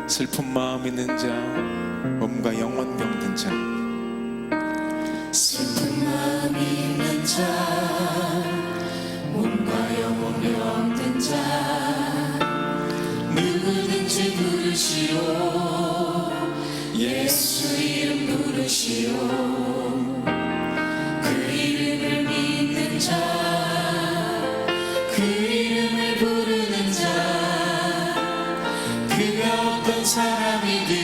슬픈 마음 있는 자, 몸과 영혼 병든 자, 슬픈 마음 있는 자, 몸과 영혼 병든 자, 누구든지 부르시오. 예수 이름 부르시오. 그 이름을 믿는 자, 그 이름을 부르는 자, 그가 어떤 사람이든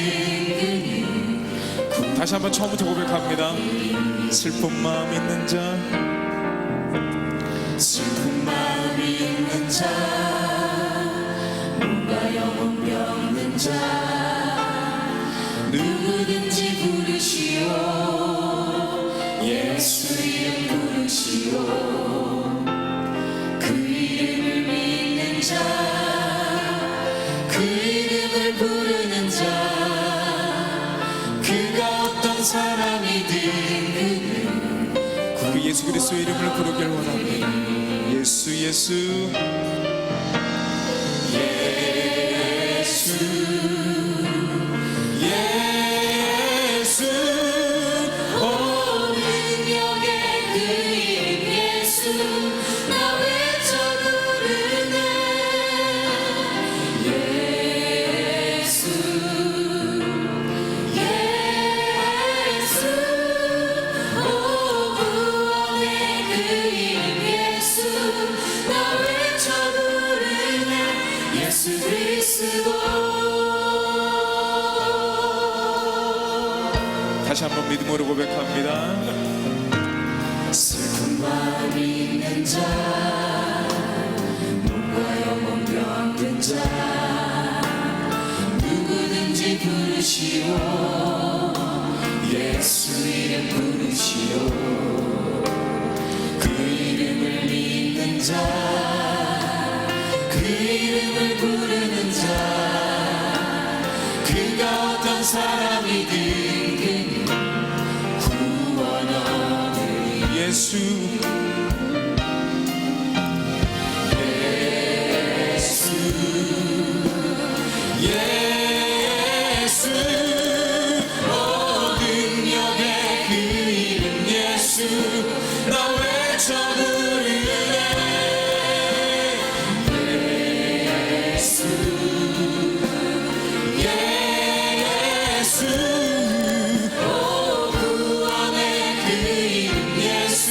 다시 한번 처음부터 고백합니다. 슬픈 마음 있는 자, 슬픈 마음 있는 자, 몸과 영혼 병든 자, 누구든지 부르시오. 예수 이름 부르시오. 그 이름을 믿는 자, 그 이름을 부르는 자, 그가 어떤 사람이든 그 예수 그리스도의 이름을 부르길 원합니다. 예수 예수 예수 예수 오 능력의 그 이름 예수 나 외쳐 부르네. 예수 예수 오 구원의 그 이름 예수 나 외쳐 부르네. 예수 그리스도. 다시 한번 믿음으로 고백합니다. 슬픈 마음 있는 자, 몸과 영혼 병든 자, 누구든지 부르시오. 예수 이름 부르시오. 그 이름을 믿는 자, 그 이름을 부르는 자, 그가 어떤 사람이든 구원 얻으리. 예수 예수 오 능력의 그 이름 예수 나 외쳐 부르네. 예수 예수 오 구원의 그 이름 예수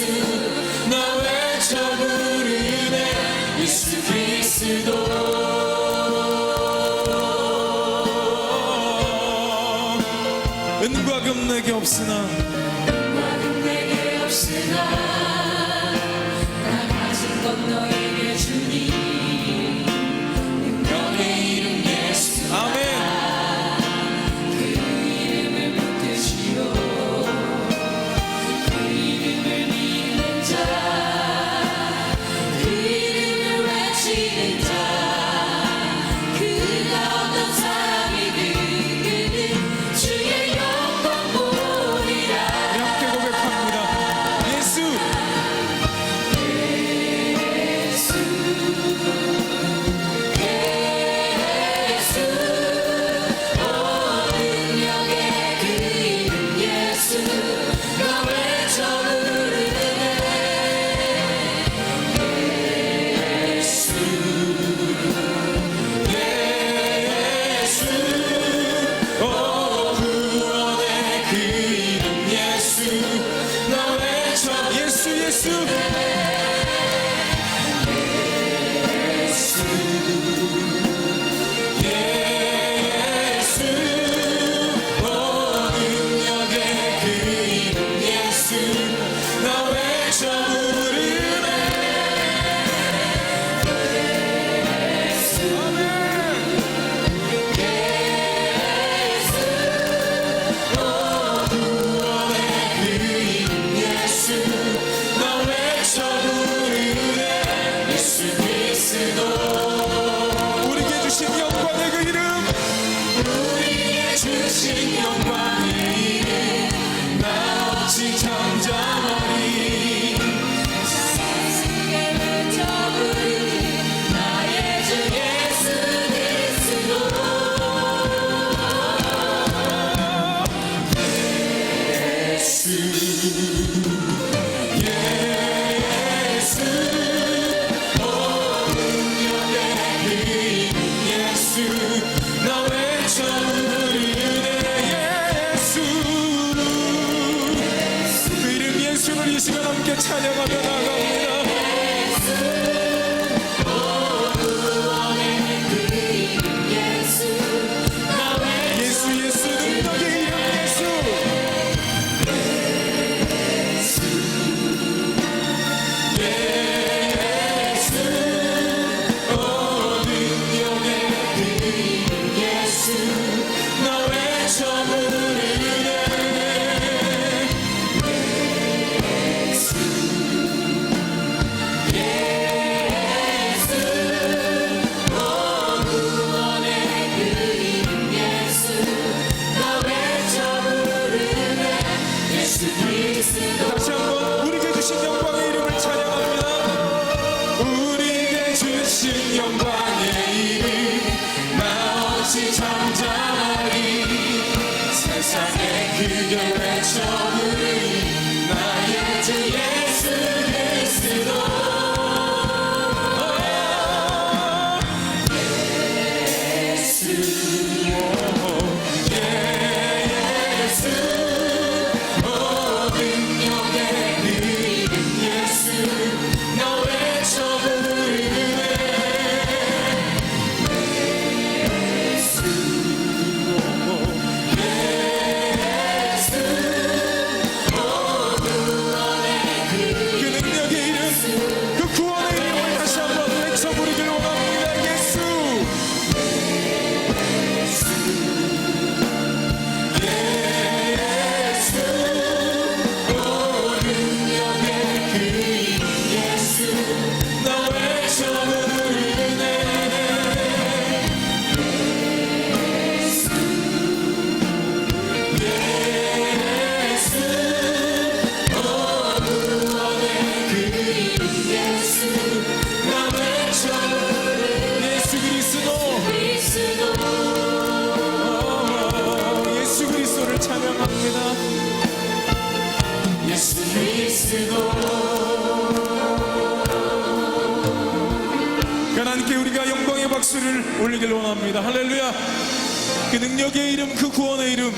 나 외쳐 부르네. 예수 그리스도. 은과 금 내게 없으나 은과금 내게 없으나 나 가진 것 너에게 주니. 능력의 이름 예수 아멘. 그 이름을 붙드시오. 그 이름을 믿는 자, 그 이름을 외치는 자, 그가 어떤 사람이든 주의 영광 보리라. 함께 고백합니다. 예수 찬양하며 나갑니다. 예수 예수 능력의 이름 예수. 다시 한번 우리에게 주신 영광의 이름을 찬양합니다. 우리에게 주신 영광의 이름 나 없이 잠잠하리 세상에 크게 외쳐 부르리 나의 주 예수 그리스도. 하나님께 우리가 영광의 박수를 올리길 원합니다. 할렐루야. 그 능력의 이름 그 구원의 이름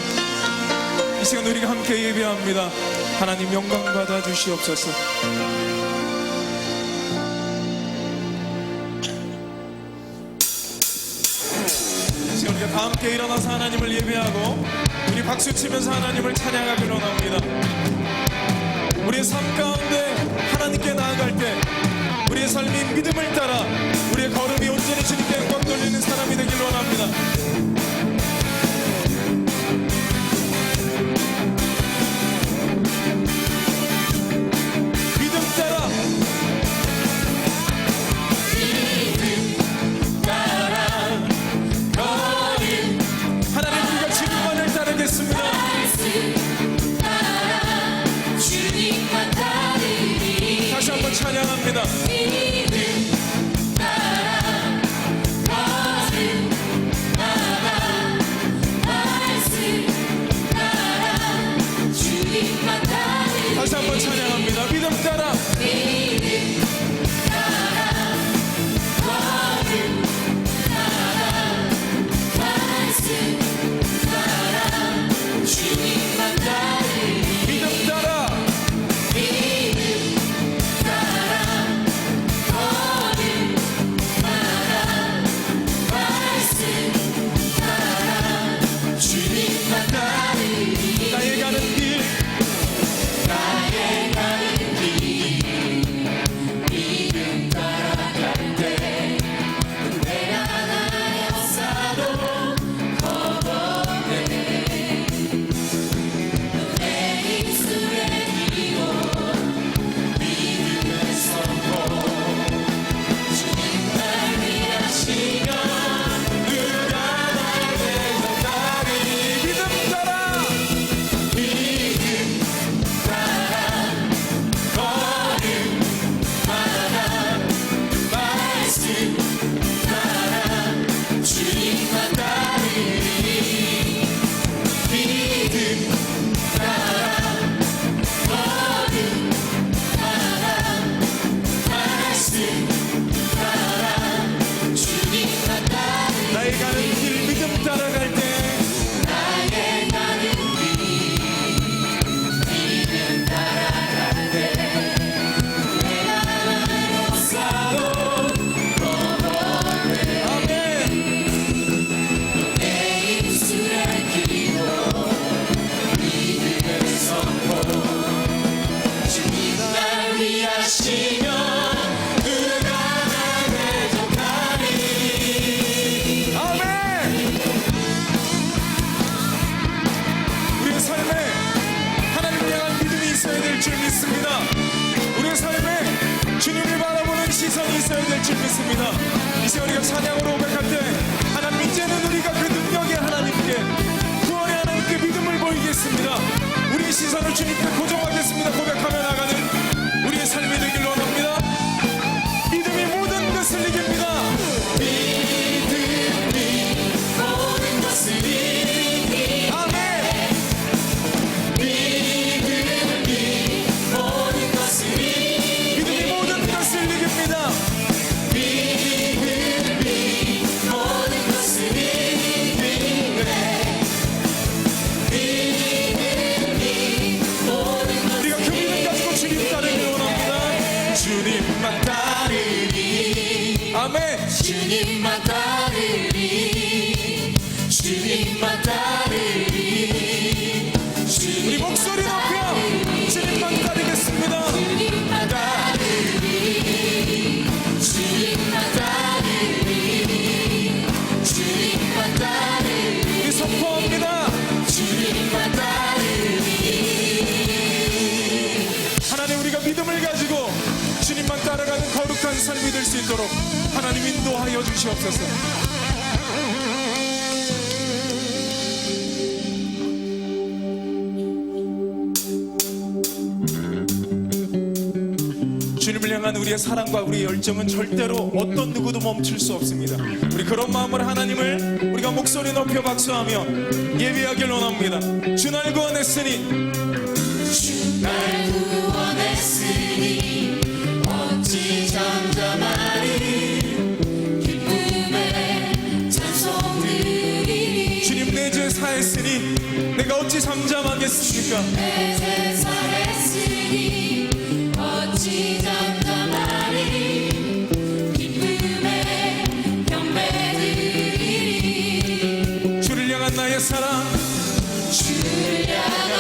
이 시간 우리가 함께 예배합니다. 하나님 영광 받아 주시옵소서. 지금 우리가 다 함께 일어나서 하나님을 예배하고 우리 박수 치면서 하나님을 찬양하길 원합니다. 우리의 삶 가운데 하나님께 나아갈 때 우리의 삶이 믿음을 따라 우리의 걸음이 온전히 주님께 영광 돌리는 사람이 되길 원합니다. 믿음 따라 걸음 하나님 우리가 주님만을 따르겠습니다. 다시 한번 찬양합니다. 믿음 따라 걸음 나가 줄 믿습니다. 우리의 삶에 주님을 바라보는 시선이 있어야 될 줄 믿습니다. 이제 우리가 찬양으로 고백할 때 하나님, 이제는 우리가 그 능력의 하나님께, 구원의 하나님께 믿음을 보이겠습니다. 우리의 시선을 주님께 고정하겠습니다. 고백하며 나가는 우리의 삶이 되길 원합니다. 믿음이 모든 것을 이깁니다. 믿음이 모든 것을 이기. 아멘. 믿음이 모든 것을 이기. 믿음이 모든 것을 이깁니다. 믿음이 모든 것을 이기네. 믿음이 모든 것을 우리가 그 믿음 가지고 주님 따르길 원합니다. 주님만 따르리. 아멘. 주님만 따르리. 주님만 따르리. 우리 목소리 높여 주님만 따르겠습니다. 주님만 따르리. 주님만 따르리. 주님만 따르리. 우리 선포합니다. 주님만 따르리. 하나님, 우리가 믿음을 가지고 주님만 따라가는 거룩한 삶이 될 수 있도록 하나님 인도하여 주시옵소서. 주님을 향한 우리의 사랑과 우리의 열정은 절대로 어떤 누구도 멈출 수 없습니다. 우리 그런 마음으로 하나님을 우리가 목소리 높여 박수하며 예배하길 원합니다. 주 날 구원했으니, 날 구원했으니 어찌 잠잠하리. 기쁨의 찬송 드리리. 주님 내 죄 사했으니 내가 어찌 잠잠하겠습니까? 내 죄 사했으니 어찌 잠잠하리. 기쁨의 경배 드리리. 주를 향한 나의 사랑, 주를 향한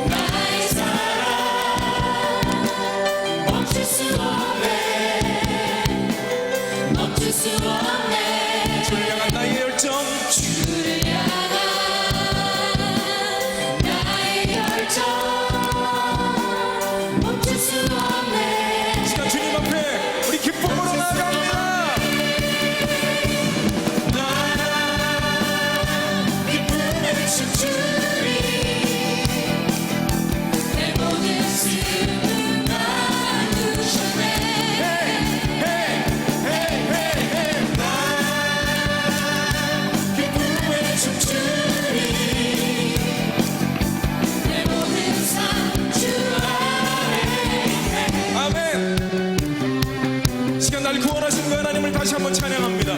나의 사랑 멈출 수 없네. 멈출 수 없네. 주를 향한 나의 열정, 주를 향한 나의 열정 멈출 수 없네. 시간 주님 앞에 우리 기쁨으로 나아갑니다. 기쁨에 춤추리. 내 모든 슬픔 나누셨네. 기쁨에 춤추리. 내 모든 삶 주 아래. 아멘. 시간 날 구원하신 그 하나님을 다시 한번 찬양합니다.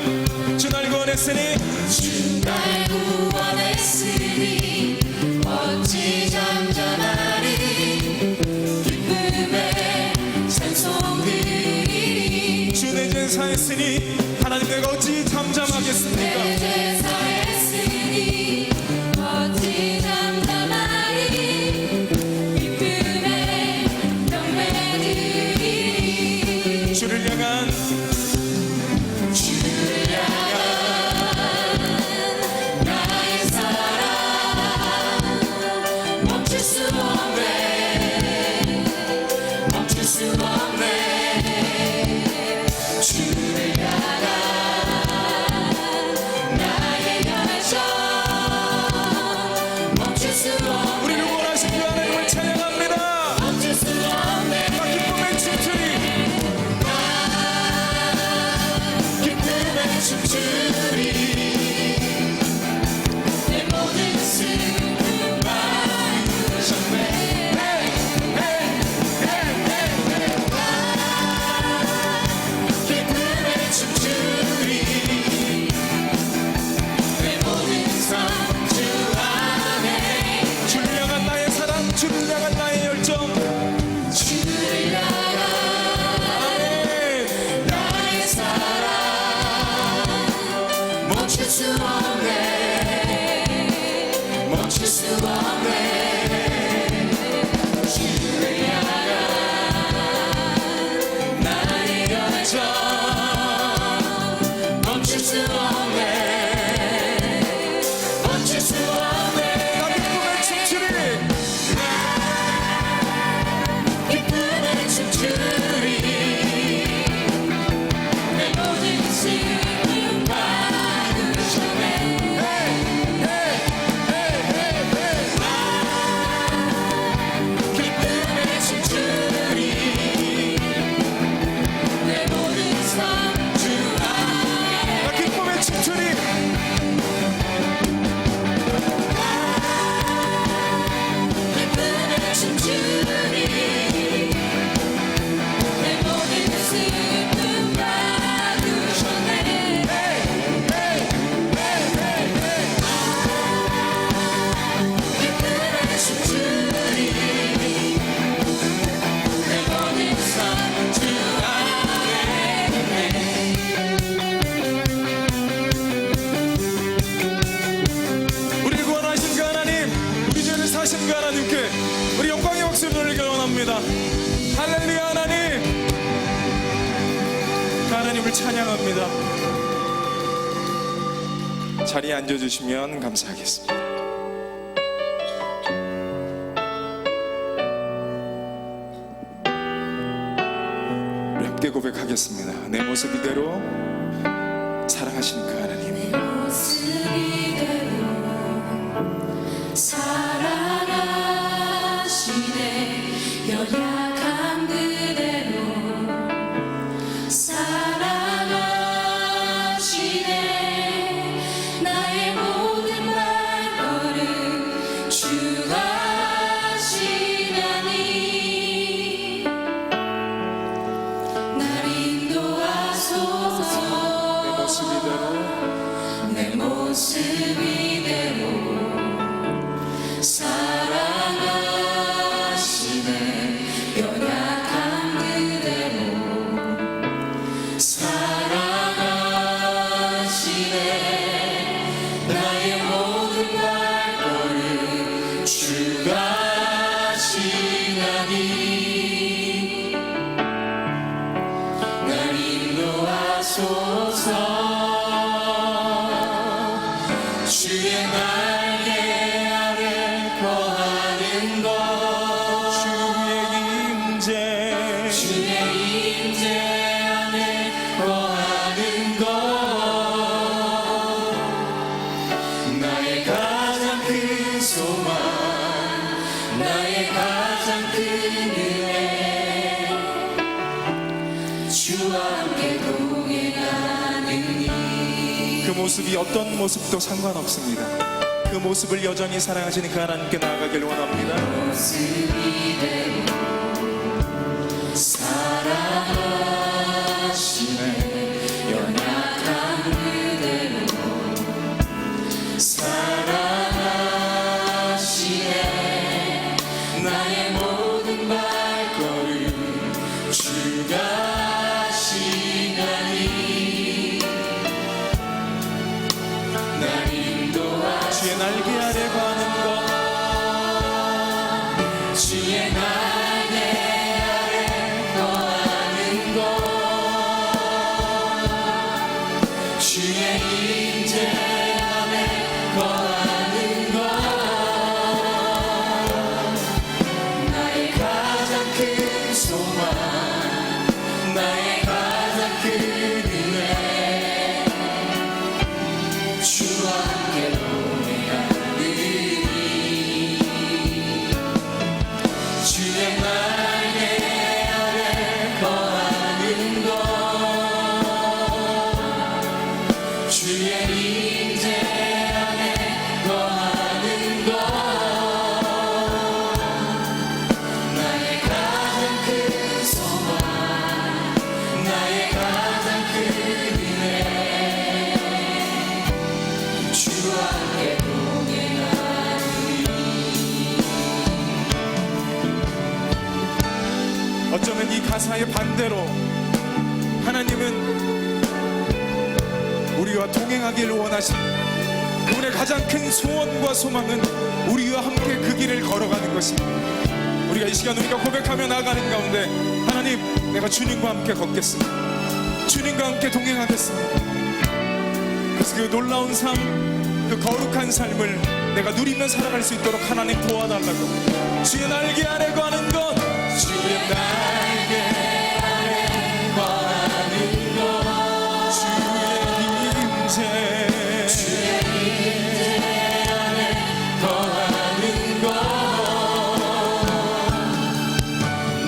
주 날 구원했으니 날 구원했으니 어찌 잠잠하리. 기쁨의 찬송 드리리. 주 내 죄 사했으니 하나님 내가 어찌 잠잠하겠습니까? 내 죄 사했으니 어찌 잠잠하리. 기쁨의 경배 드리리. 주를 향한 주를 향한 나의 사랑 멈출 수 없네. 멈출 수 없네. 주를 향한 높습니다. 할렐루야. 하나님을 찬양합니다. 자리에 앉아주시면 감사하겠습니다. 우리 함께 고백하겠습니다. 내 모습 이대로 사랑하시는 그 하나님, 내 모습 이대로 사랑하시네. 연약한 그대로 사랑하시네. 나의 모든 발걸음 주가 하시나니 날 인도하소서. 내 모습 이대로 사랑하시네. 연약한 그대로 사랑하시네. 나의 모든 발걸음 주가 하시나니 날 인도하소서. 주의 날개 아래 거하는 것 주의 임재 안에 거하는 것 나의 가장 큰 소망 나의 가장 큰 은혜 주와 함께 동행하느니 그 모습이 어떤 모습도 상관없습니다. 그 모습을 여전히 사랑하시는 그 하나님께 나아가길 원합니다. 모습 이대로 사랑하시네. 연약한 그대로 사랑하시네. 나의 모든 발걸음 주가 하시나니 날 인도하소서. 주의 날개 아래 거하는 것 주의 날개 아래 거하는 것 주의 임재 안에 거하는 것 나의 가장 큰 소망 나의 가장 큰 은혜 주와 함께 동행하느니 주의 날개 아래 거하는 것 주의 임재 안에 거하는 것 나의 가장 큰 소망 나의 가장 큰 은혜 주와 함께 동행하느니 어쩌면 이 가사의 반대로 하나님은 우리와 동행하기를 원하신 그분의 가장 큰 소원과 소망은 우리와 함께 그 길을 걸어가는 것입니다. 우리가 이 시간 우리가 고백하며 나아가는 가운데 하나님, 내가 주님과 함께 걷겠습니다. 주님과 함께 동행하겠습니다. 그래서 그 놀라운 삶, 그 거룩한 삶을 내가 누리며 살아갈 수 있도록 하나님 도와달라고. 주의 날개 아래 거하는 것 주의 날개 아래 거하는 것 주의 임재 안에 거하는 것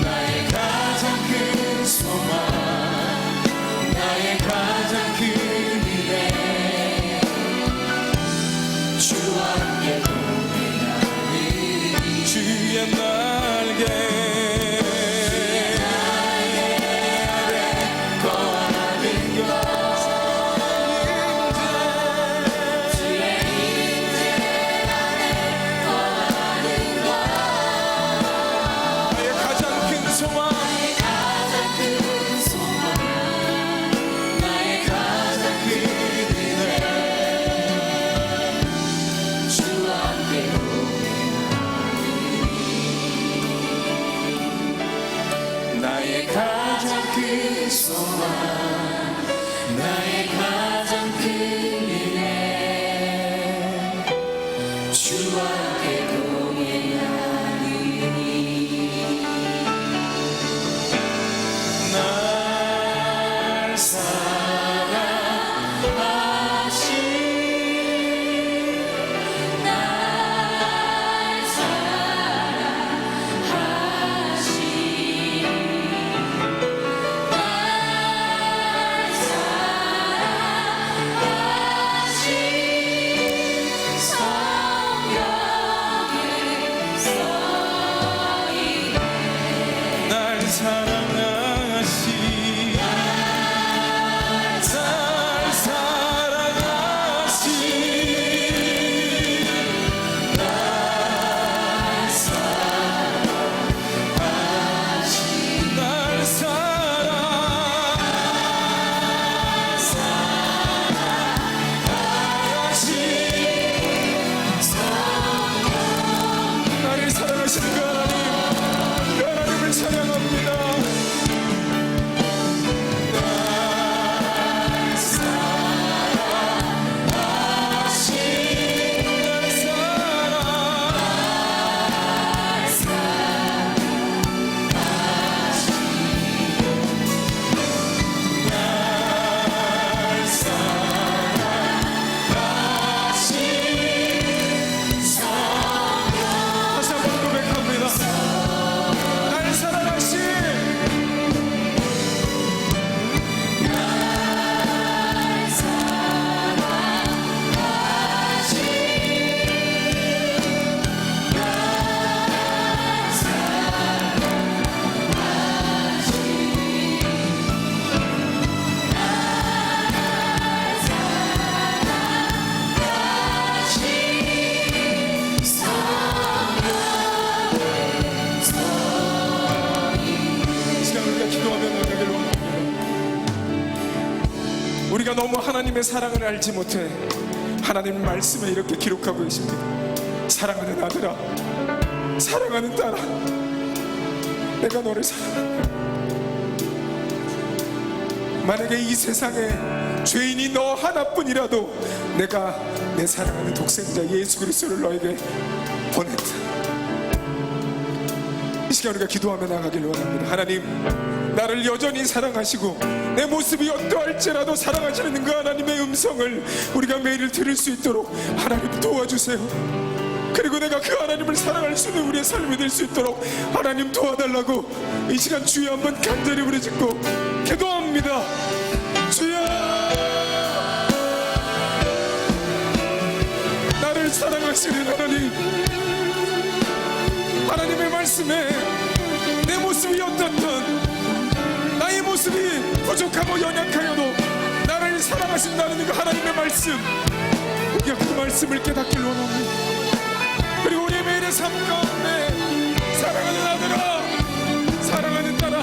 나의 가장 큰 소망 나의 가장 큰 은혜 주와 함께 동행하니 주의 날개 그늘에 주와 함께 동행하느니 날 사랑하시 날 사랑하시 날 나를 사랑하시는 그 하나님을 찬양합니다. 다시 한번 고백합니다. 날 사랑하시 이 시간 우리가 기도하며 나가길 원합니다. 우리가 너무 하나님의 사랑을 알지 못해 하나님 말씀에 이렇게 기록하고 계십니다. 사랑하는 아들아, 사랑하는 딸아, 내가 너를 사랑한다. 만약에 이 세상에 죄인이 너 하나뿐이라도 내가 내 사랑하는 독생자 예수 그리스도를 너에게 보냈다. 이 시간 우리가 기도하며 나가길 원합니다. 하나님, 나를 여전히 사랑하시고 내 모습이 어떠할지라도 사랑하시는 그 하나님의 음성을 우리가 매일 들을 수 있도록 하나님 도와주세요. 그리고 내가 그 하나님을 사랑할 수 있는 우리의 삶이 될 수 있도록 하나님 도와달라고 이 시간 주여 한번 간절히 부르짖고 기도합니다. 주여, 나를 사랑하시는 하나님, 하나님의 말씀에 내 모습이 어떻든 나의 모습이 부족하고 연약하여도 나를 사랑하신다는 그 하나님의 말씀, 우리가 그 말씀을 깨닫길 원합니다. 그리고 우리의 매일의 삶 가운데 사랑하는 아들아, 사랑하는 딸아,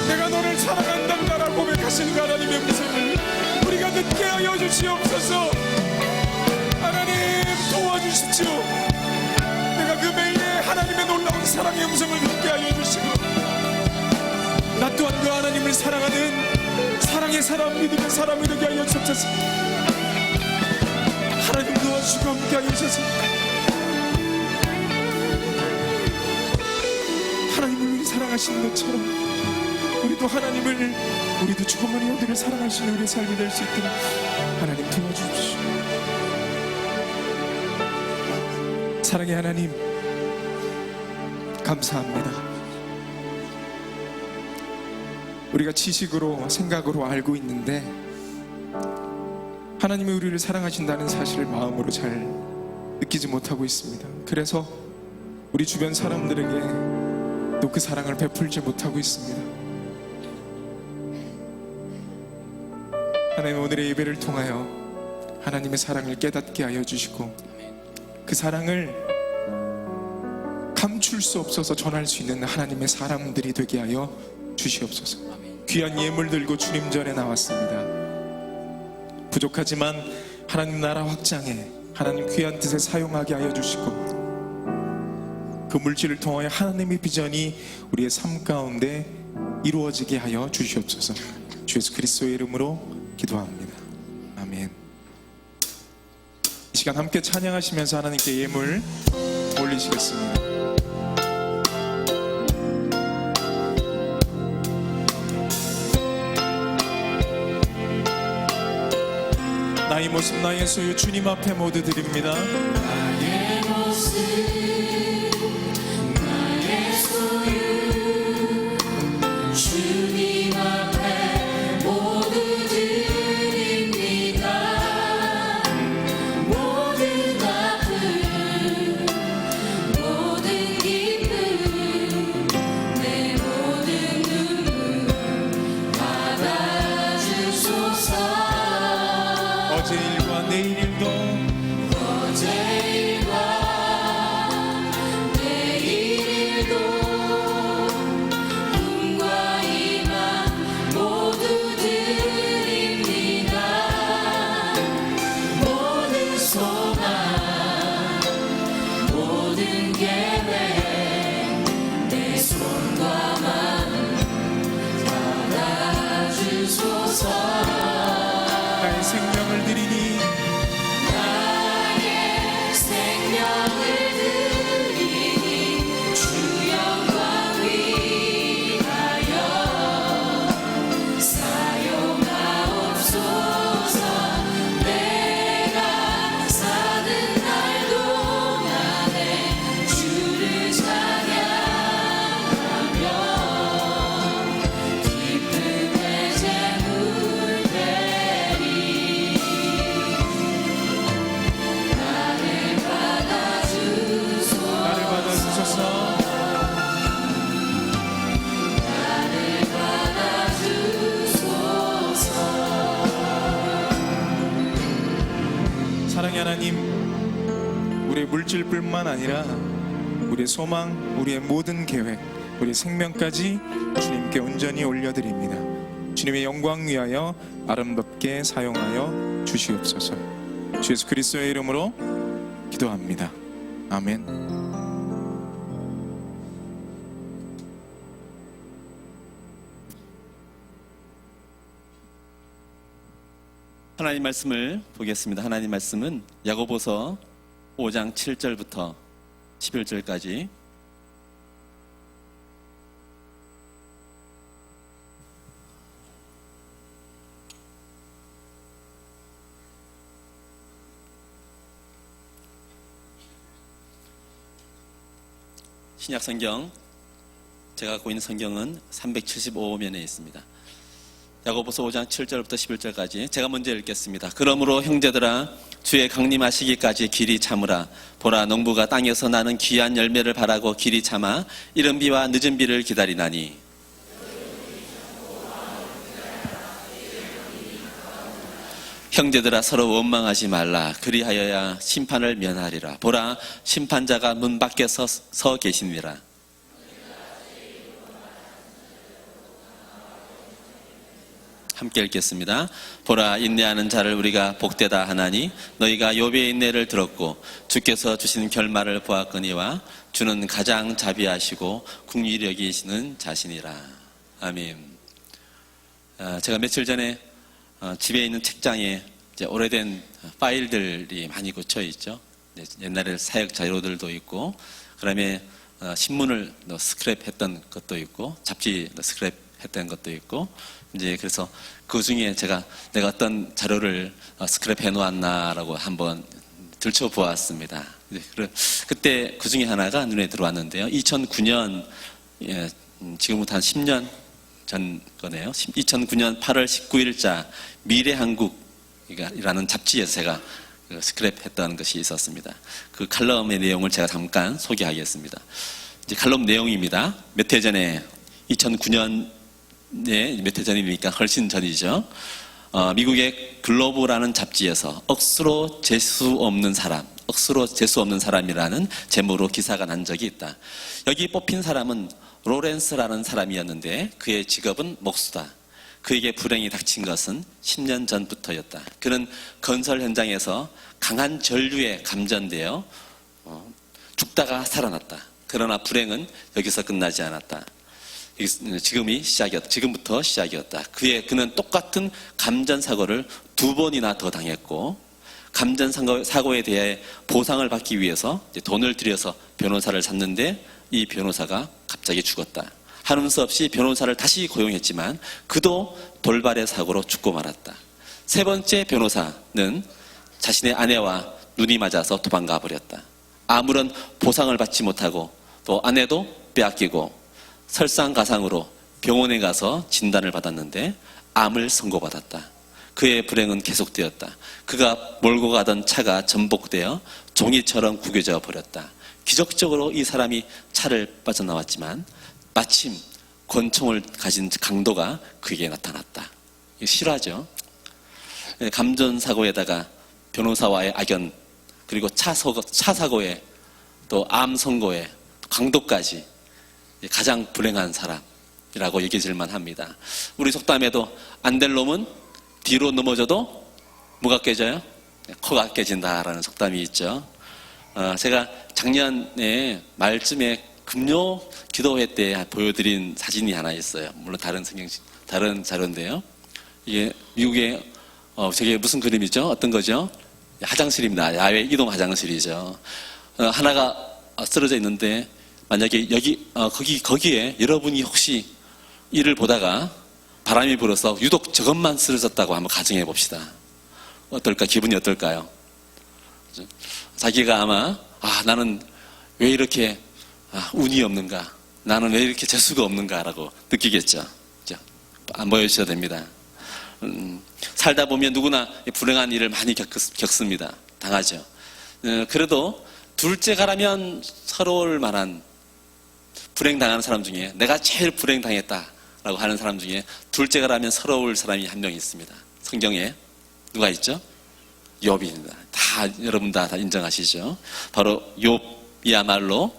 내가 너를 사랑한단다라고 고백하시는 그 하나님의 음성을 우리가 듣게 하여 주시옵소서. 하나님 도와주십시오. 내가 그 매일의 하나님의 놀라운 사랑의 음성을 듣게 하여 주시고 나 또한 그 하나님을 사랑하는 사랑의 사람, 믿음의 사람이 되게 하여 주옵소서. 하나님 도와주시고 함께 하여 주셔서 하나님을 우리 사랑하시는 것처럼 우리도 하나님을, 우리도 죽음을 이어들을 사랑하시는 우리의 삶이 될 수 있도록 하나님 도와주십시오. 사랑의 하나님, 감사합니다. 우리가 지식으로, 생각으로 알고 있는데 하나님이 우리를 사랑하신다는 사실을 마음으로 잘 느끼지 못하고 있습니다. 그래서 우리 주변 사람들에게 또 그 사랑을 베풀지 못하고 있습니다. 하나님, 오늘의 예배를 통하여 하나님의 사랑을 깨닫게 하여 주시고 그 사랑을 감출 수 없어서 전할 수 있는 하나님의 사람들이 되게 하여 주시옵소서. 귀한 예물 들고 주님 전에 나왔습니다. 부족하지만 하나님 나라 확장에 하나님 귀한 뜻에 사용하게 하여 주시고 그 물질을 통하여 하나님의 비전이 우리의 삶 가운데 이루어지게 하여 주시옵소서. 주 예수 그리스도의 이름으로 기도합니다. 아멘. 시간 함께 찬양하시면서 하나님께 예물 올리시겠습니다. 나의 모습 나의 소유 주님 앞에 모두 드립니다. 나의 모습 나의 소유 주님 앞에 모두 드립니다. 모든 아픔 모든 기쁨 내 모든 눈물 받아주소서. 어제 일과 내일 일도 어제 일과 내일 일도 꿈과 희망 모두 드립니다. 모든 소망 모든 계획 내 손과 마음 받아주소서. 나의 생명을 드리니 나의 생명을 드리니 주 영광 위하여 사용하옵소서. 내가 사는 날 동안에 주를 찬양하며 기쁨의 제물 드리 나를 받아주소서. 나를 받아주소서. 나를 받아주소서. 사랑의 하나님, 우리의 물질뿐만 아니라 우리의 소망, 우리의 모든 계획, 우리의 생명까지 주님께 온전히 올려드립니다. 주님의 영광 위하여 아름답게 사용하여 주시옵소서. 주 예수 그리스도의 이름으로 기도합니다. 아멘. 하나님 말씀을 보겠습니다. 하나님 말씀은 야고보서 5장 7절부터 11절까지 신약 성경, 제가 갖고 있는 성경은 375면에 있습니다. 야고보서 5장 7절부터 11절까지 제가 먼저 읽겠습니다. 그러므로 형제들아 주의 강림하시기까지 길이 참으라. 보라 농부가 땅에서 나는 귀한 열매를 바라고 길이 참아 이른 비와 늦은 비를 기다리나니 형제들아 서로 원망하지 말라. 그리하여야 심판을 면하리라. 보라 심판자가 문 밖에 서 계시니라. 함께 읽겠습니다. 보라 인내하는 자를 우리가 복되다 하나니 너희가 욥의 인내를 들었고 주께서 주신 결말을 보았거니와 주는 가장 자비하시고 긍휼히 여기시는 자신이라. 아멘. 제가 며칠 전에 집에 있는 책장에 이제 오래된 파일들이 많이 꽂혀 있죠. 옛날에 사역 자료들도 있고, 그다음에 신문을 스크랩했던 것도 있고, 잡지 스크랩했던 것도 있고, 이제 그래서 그 중에 내가 어떤 자료를 스크랩해 놓았나라고 한번 들춰보았습니다. 그때 그 중에 하나가 눈에 들어왔는데요. 2009년, 지금부터 한 10년 전 거네요. 2009년 8월 19일자 미래한국이라는 잡지에서 제가 스크랩했던 것이 있었습니다. 그 칼럼의 내용을 제가 잠깐 소개하겠습니다. 이제 칼럼 내용입니다. 몇 해 전에 2009년에 몇 해 전이니까 훨씬 전이죠. 미국의 글로브라는 잡지에서 억수로 재수 없는 사람이라는 제목으로 기사가 난 적이 있다. 여기 뽑힌 사람은 로렌스라는 사람이었는데 그의 직업은 목수다. 그에게 불행이 닥친 것은 10년 전부터였다. 그는 건설 현장에서 강한 전류에 감전되어 죽다가 살아났다. 그러나 불행은 여기서 끝나지 않았다. 지금부터 시작이었다. 그는 똑같은 감전 사고를 2번이나 더 당했고, 감전 사고에 대해 보상을 받기 위해서 이제 돈을 들여서 변호사를 샀는데 이 변호사가 갑자기 죽었다. 하는 수 없이 변호사를 다시 고용했지만 그도 돌발의 사고로 죽고 말았다. 세 번째 변호사는 자신의 아내와 눈이 맞아서 도망가 버렸다. 아무런 보상을 받지 못하고 또 아내도 빼앗기고 설상가상으로 병원에 가서 진단을 받았는데 암을 선고받았다. 그의 불행은 계속되었다. 그가 몰고 가던 차가 전복되어 종이처럼 구겨져 버렸다. 기적적으로 이 사람이 차를 빠져나왔지만 마침 권총을 가진 강도가 그에게 나타났다. 이거 실화죠. 감전사고에다가 변호사와의 악연, 그리고 차 사고에 또 암 선고에 강도까지 가장 불행한 사람이라고 얘기해줄만 합니다. 우리 속담에도 안 될 놈은 뒤로 넘어져도 뭐가 깨져요? 코가 깨진다라는 속담이 있죠. 제가 작년에 말쯤에 금요 기도회 때 보여드린 사진이 하나 있어요. 물론 다른 자료인데요. 이게 미국의 저게 무슨 그림이죠? 어떤 거죠? 화장실입니다. 야외 이동 화장실이죠. 하나가 쓰러져 있는데 만약에 거기에 여러분이 혹시 이를 보다가 바람이 불어서 유독 저것만 쓰러졌다고 한번 가정해 봅시다. 어떨까? 기분이 어떨까요? 자기가 아마 나는 왜 이렇게 운이 없는가? 나는 왜 이렇게 재수가 없는가라고 느끼겠죠. 안 보여주셔도 됩니다. 살다 보면 누구나 불행한 일을 많이 겪습니다. 당하죠. 그래도 둘째가라면 서러울 만한 불행당하는 사람 중에 내가 제일 불행당했다라고 하는 사람 중에 둘째가라면 서러울 사람이 한 명 있습니다. 성경에 누가 있죠? 욥입니다. 여러분 다 인정하시죠? 바로 욥이야말로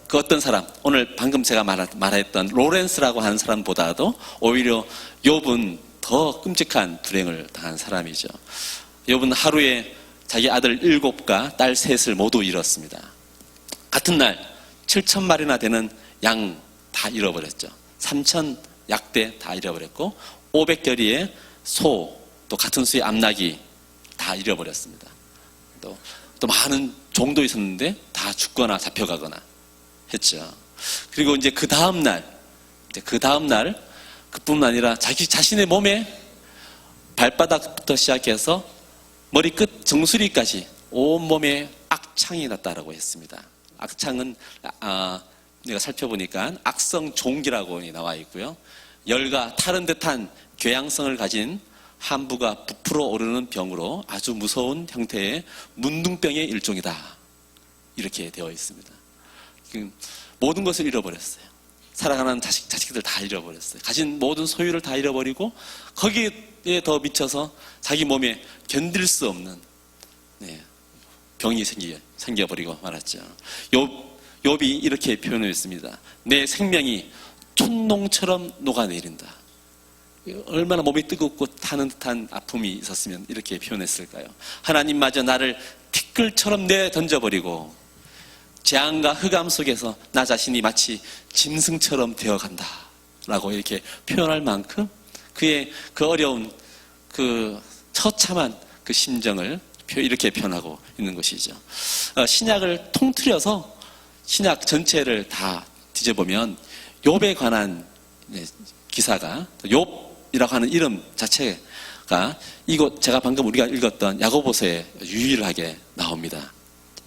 그 어떤 사람, 오늘 방금 제가 말했던 로렌스라고 하는 사람보다도 오히려 욥은 더 끔찍한 불행을 당한 사람이죠. 욥은 하루에 자기 아들 7과 딸 3을 모두 잃었습니다. 같은 날 7,000마리나 되는 양 다 잃어버렸죠. 3,000 약대 다 잃어버렸고 500결의의 소, 또 같은 수의 암나귀 다 잃어버렸습니다. 또 많은 종도 있었는데 다 죽거나 잡혀가거나 했죠. 그리고 이제 그 다음날 그뿐만 아니라 자신의 몸에 발바닥부터 시작해서 머리끝 정수리까지 온몸에 악창이 났다라고 했습니다. 악창은 내가 살펴보니까 악성종기라고 나와 있고요. 열과 타는 듯한 궤양성을 가진 함부가 부풀어 오르는 병으로 아주 무서운 형태의 문둥병의 일종이다. 이렇게 되어 있습니다. 모든 것을 잃어버렸어요. 살아가는 자식들 다 잃어버렸어요. 가진 모든 소유를 다 잃어버리고 거기에 더 미쳐서 자기 몸에 견딜 수 없는 병이 생겨버리고 말았죠. 욥이 이렇게 표현했습니다. 내 생명이 촛농처럼 녹아내린다. 얼마나 몸이 뜨겁고 타는 듯한 아픔이 있었으면 이렇게 표현했을까요? 하나님마저 나를 티끌처럼 내던져버리고 재앙과 흑암 속에서 나 자신이 마치 짐승처럼 되어간다 라고 이렇게 표현할 만큼 그의 그 어려운 그 처참한 그 심정을 이렇게 표현하고 있는 것이죠. 신약을 통틀어서 신약 전체를 다 뒤져보면 욥에 관한 기사가, 욥이라고 하는 이름 자체가 이곳 제가 방금 우리가 읽었던 야고보서에 유일하게 나옵니다.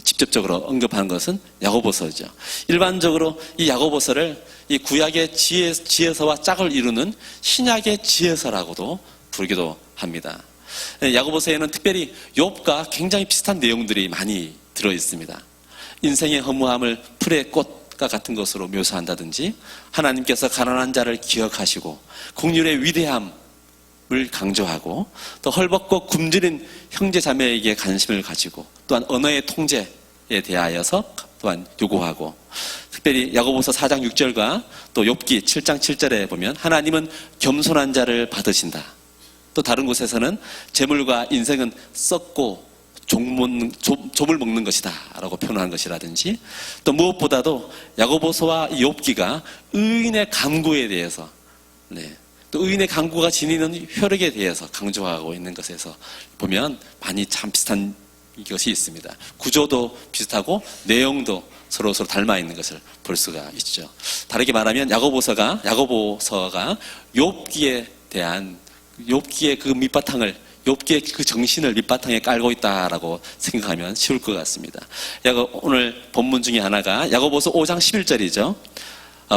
직접적으로 언급하는 것은 야고보서죠. 일반적으로 이 야고보서를 이 구약의 지혜서와 짝을 이루는 신약의 지혜서라고도 부르기도 합니다. 야고보서에는 특별히 욥과 굉장히 비슷한 내용들이 많이 들어 있습니다. 인생의 허무함을 풀의 꽃과 같은 것으로 묘사한다든지 하나님께서 가난한 자를 기억하시고 국률의 위대함을 강조하고 또 헐벗고 굶주린 형제 자매에게 관심을 가지고 또한 언어의 통제에 대하여서 또한 요구하고 특별히 야고보서 4장 6절과 또 욥기 7장 7절에 보면 하나님은 겸손한 자를 받으신다. 또 다른 곳에서는 재물과 인생은 썩고 좀을 먹는 것이다 라고 표현한 것이라든지 또 무엇보다도 야고보서와 욥기가 의인의 간구에 대해서 또 의인의 강구가 지니는 효력에 대해서 강조하고 있는 것에서 보면 많이 참 비슷한 것이 있습니다. 구조도 비슷하고 내용도 서로 닮아 있는 것을 볼 수가 있죠. 다르게 말하면 야고보서가 욥기에 대한 욥기의 그 밑바탕을 욥기의 그 정신을 밑바탕에 깔고 있다라고 생각하면 쉬울 것 같습니다. 오늘 본문 중에 하나가 야고보서 5장 11절이죠.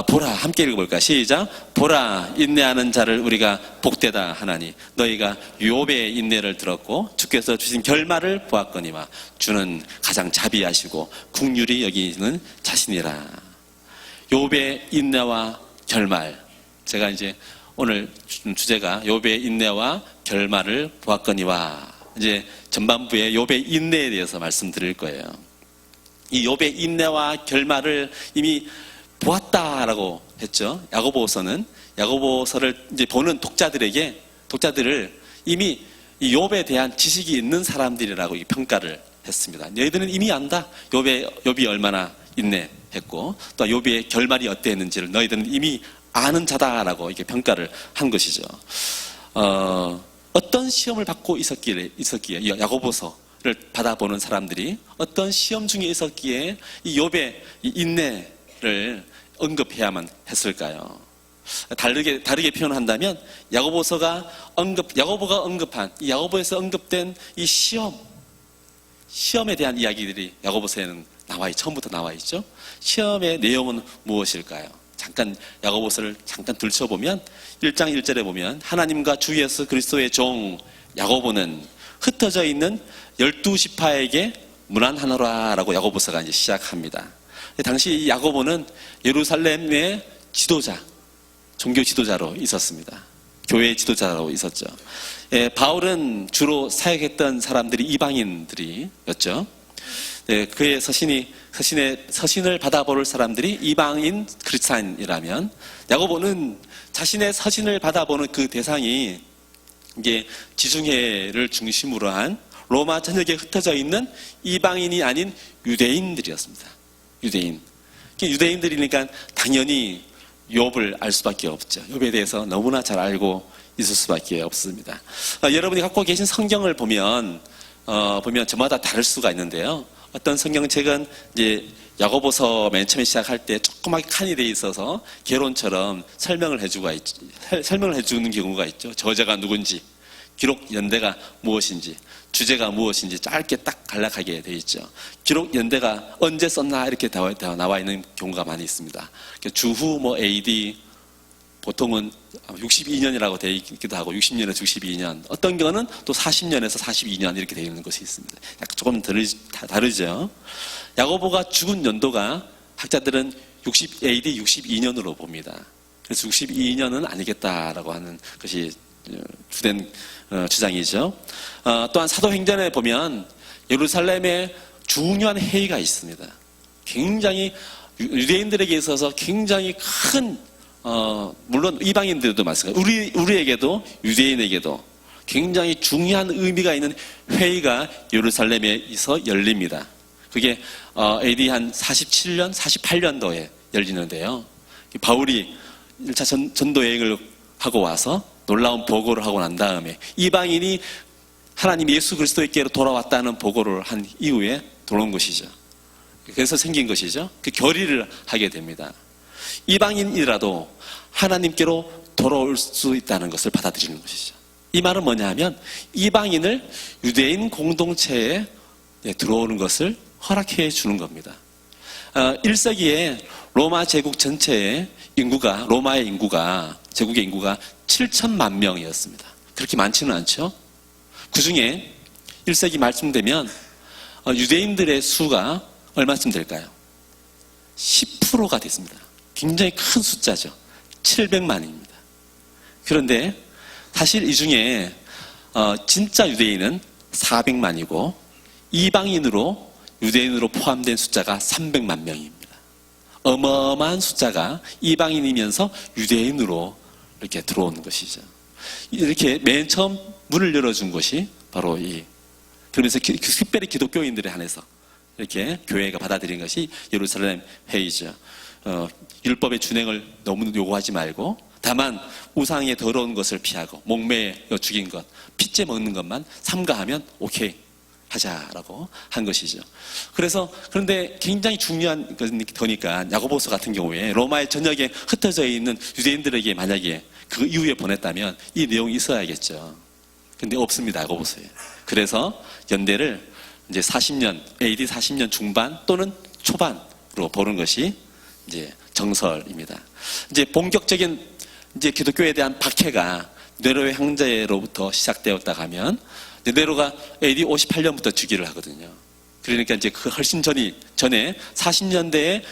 보라, 함께 읽어볼까? 시작. 보라, 인내하는 자를 우리가 복되다 하나니 너희가 욥의 인내를 들었고 주께서 주신 결말을 보았거니와 주는 가장 자비하시고 긍휼히 여기는 자신이라. 욥의 인내와 결말. 제가 이제 오늘 주제가 욥의 인내와 결말을 보았거니와, 이제 전반부에 욥의 인내에 대해서 말씀드릴 거예요. 이 욥의 인내와 결말을 이미 보았다라고 했죠. 야고보서를 이제 보는 독자들을 이미 이 욥에 대한 지식이 있는 사람들이라고 평가를 했습니다. 너희들은 이미 안다. 욥이 얼마나 인내했고 또 욥의 결말이 어땠는지를 너희들은 이미 아는 자다라고 이렇게 평가를 한 것이죠. 어떤 시험을 받고 있었기에 야고보서를 받아보는 사람들이 어떤 시험 중에 있었기에 이 욥의 이 인내를 언급해야만 했을까요? 다르게 표현한다면 야고보가 언급한 야고보에서 언급된 이 시험에 대한 이야기들이 야고보서에는 처음부터 나와 있죠. 시험의 내용은 무엇일까요? 야고보서를 잠깐 들춰보면 1장 1절에 보면 하나님과 주 예수 그리스도의 종 야고보는 흩어져 있는 12지파에게 문안하노라라고 야고보서가 이제 시작합니다. 당시 야고보는 예루살렘의 종교 지도자로 있었습니다. 교회 지도자로 있었죠. 바울은 주로 사역했던 사람들이 이방인들이었죠. 그의 서신을 받아볼 사람들이 이방인 그리스도인이라면 야고보는 자신의 서신을 받아보는 그 대상이 이게 지중해를 중심으로 한 로마 전역에 흩어져 있는 이방인이 아닌 유대인들이었습니다. 유대인들이니까 당연히 욥을 알 수밖에 없죠. 욥에 대해서 너무나 잘 알고 있을 수밖에 없습니다. 여러분이 갖고 계신 성경을 보면 저마다 다를 수가 있는데요. 어떤 성경책은 이제 야고보서 맨 처음에 시작할 때 조그맣게 칸이 돼 있어서 개론처럼 설명을 해주는 경우가 있죠. 저자가 누군지, 기록 연대가 무엇인지, 주제가 무엇인지 짧게 딱 간략하게 돼 있죠. 기록 연대가 언제 썼나 이렇게 나와 있는 경우가 많이 있습니다. 주후 AD 보통은 62년이라고 되어 있기도 하고 60년에서 62년, 어떤 경우는 또 40년에서 42년 이렇게 되어 있는 것이 있습니다. 약간 조금 다르죠. 야고보가 죽은 연도가 학자들은 AD 62년으로 봅니다. 그래서 62년은 아니겠다라고 하는 것이 주된 주장이죠. 또한 사도행전에 보면 예루살렘에 중요한 회의가 있습니다. 굉장히 유대인들에게 있어서 굉장히 큰 물론 이방인들도 마찬가지고 우리에게도 유대인에게도 굉장히 중요한 의미가 있는 회의가 예루살렘에서 열립니다. 그게 AD 한 47년, 48년도에 열리는데요. 바울이 1차 전도 여행을 하고 와서 놀라운 보고를 하고 난 다음에 이방인이 하나님 예수 그리스도께로 돌아왔다는 보고를 한 이후에 돌아온 것이죠. 그래서 생긴 것이죠. 그 결의를 하게 됩니다. 이방인이라도 하나님께로 돌아올 수 있다는 것을 받아들이는 것이죠. 이 말은 뭐냐 하면 이방인을 유대인 공동체에 들어오는 것을 허락해 주는 겁니다. 1세기에 로마 제국 전체의 인구가, 로마의 인구가, 제국의 인구가 7천만 명이었습니다. 그렇게 많지는 않죠. 그 중에 1세기 말쯤 되면 유대인들의 수가 얼마쯤 될까요? 10%가 됐습니다. 굉장히 큰 숫자죠. 700만입니다. 그런데 사실 이 중에 진짜 유대인은 400만이고 이방인으로 유대인으로 포함된 숫자가 300만 명입니다. 어마어마한 숫자가 이방인이면서 유대인으로 이렇게 들어오는 것이죠. 이렇게 맨 처음 문을 열어준 것이 바로 그러면서 특별히 기독교인들에 한해서 이렇게 교회가 받아들인 것이 예루살렘 회의죠. 율법의 준행을 너무 요구하지 말고 다만 우상의 더러운 것을 피하고 목매어 죽인 것, 핏째 먹는 것만 삼가하면 오케이 하자라고 한 것이죠. 그런데 굉장히 중요한 거니까 야고보서 같은 경우에 로마의 전역에 흩어져 있는 유대인들에게 만약에 그 이후에 보냈다면 이 내용이 있어야겠죠. 근데 없습니다, 야고보서에. 그래서 연대를 이제 40년, AD 40년 중반 또는 초반으로 보는 것이 이제 정설입니다. 이제 본격적인 이제 기독교에 대한 박해가 네로의 황제로부터 시작되었다 하면 네로가 AD 58년부터 즉위를 하거든요. 그러니까 이제 그 훨씬 전에 40년대에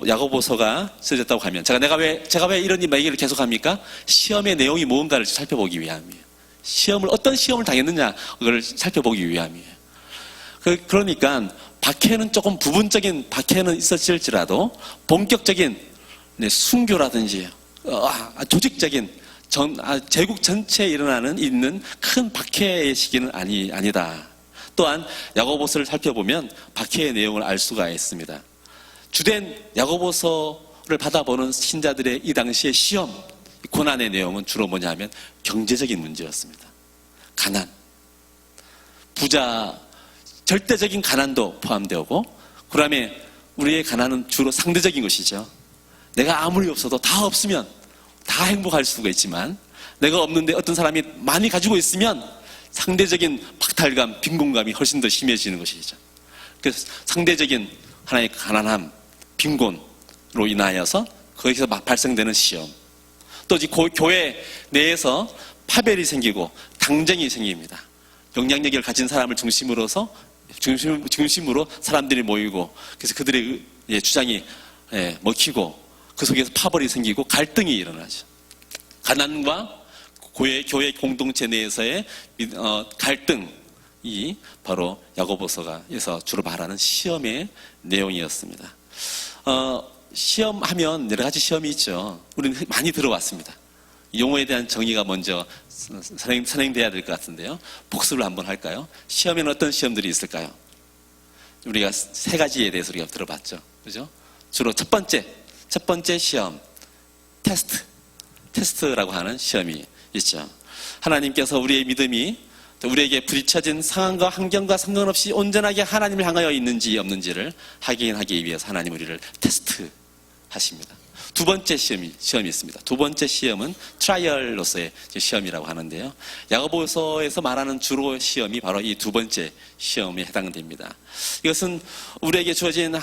야고보서가 쓰여졌다고 하면 제가 왜 이런 얘기를 계속합니까? 시험의 내용이 무언가를 살펴보기 위함이에요. 어떤 시험을 당했느냐 그걸 살펴보기 위함이에요. 그러니까 박해는 조금 부분적인 박해는 있었을지라도 본격적인 순교라든지 조직적인 제국 전체에 있는 큰 박해의 시기는 아니다. 또한 야고보서를 살펴보면 박해의 내용을 알 수가 있습니다. 주된 야고보서를 받아보는 신자들의 이 당시의 시험, 고난의 내용은 주로 뭐냐면 경제적인 문제였습니다. 가난, 부자, 절대적인 가난도 포함되고, 그다음에 우리의 가난은 주로 상대적인 것이죠. 내가 아무리 없어도 다 없으면 다 행복할 수가 있지만 내가 없는데 어떤 사람이 많이 가지고 있으면 상대적인 박탈감, 빈곤감이 훨씬 더 심해지는 것이죠. 그래서 상대적인 하나의 가난함, 빈곤으로 인하여서 거기서 발생되는 시험. 또 교회 내에서 파별이 생기고 당쟁이 생깁니다. 영향력을 가진 사람을 중심으로 사람들이 모이고, 그래서 그들의 주장이 먹히고 그 속에서 파벌이 생기고 갈등이 일어나죠. 가난과 교회 공동체 내에서의 갈등이 바로 야고보서에서 주로 말하는 시험의 내용이었습니다. 시험하면 여러 가지 시험이 있죠. 우리는 많이 들어왔습니다. 용어에 대한 정의가 먼저 선행돼야 될 것 같은데요. 복습을 한번 할까요? 시험에는 어떤 시험들이 있을까요? 우리가 세 가지에 대해서 우리가 들어봤죠. 그죠? 주로 첫 번째 시험, 테스트라고 하는 시험이 있죠. 하나님께서 우리의 믿음이 우리에게 부딪혀진 상황과 환경과 상관없이 온전하게 하나님을 향하여 있는지 없는지를 확인하기 위해서 하나님 우리를 테스트하십니다. 두 번째 시험이 있습니다. 두 번째 시험은 트라이얼로서의 시험이라고 하는데요. 야고보서에서 말하는 주로 시험이 바로 이 두 번째 시험에 해당됩니다. 이것은 우리에게 주어진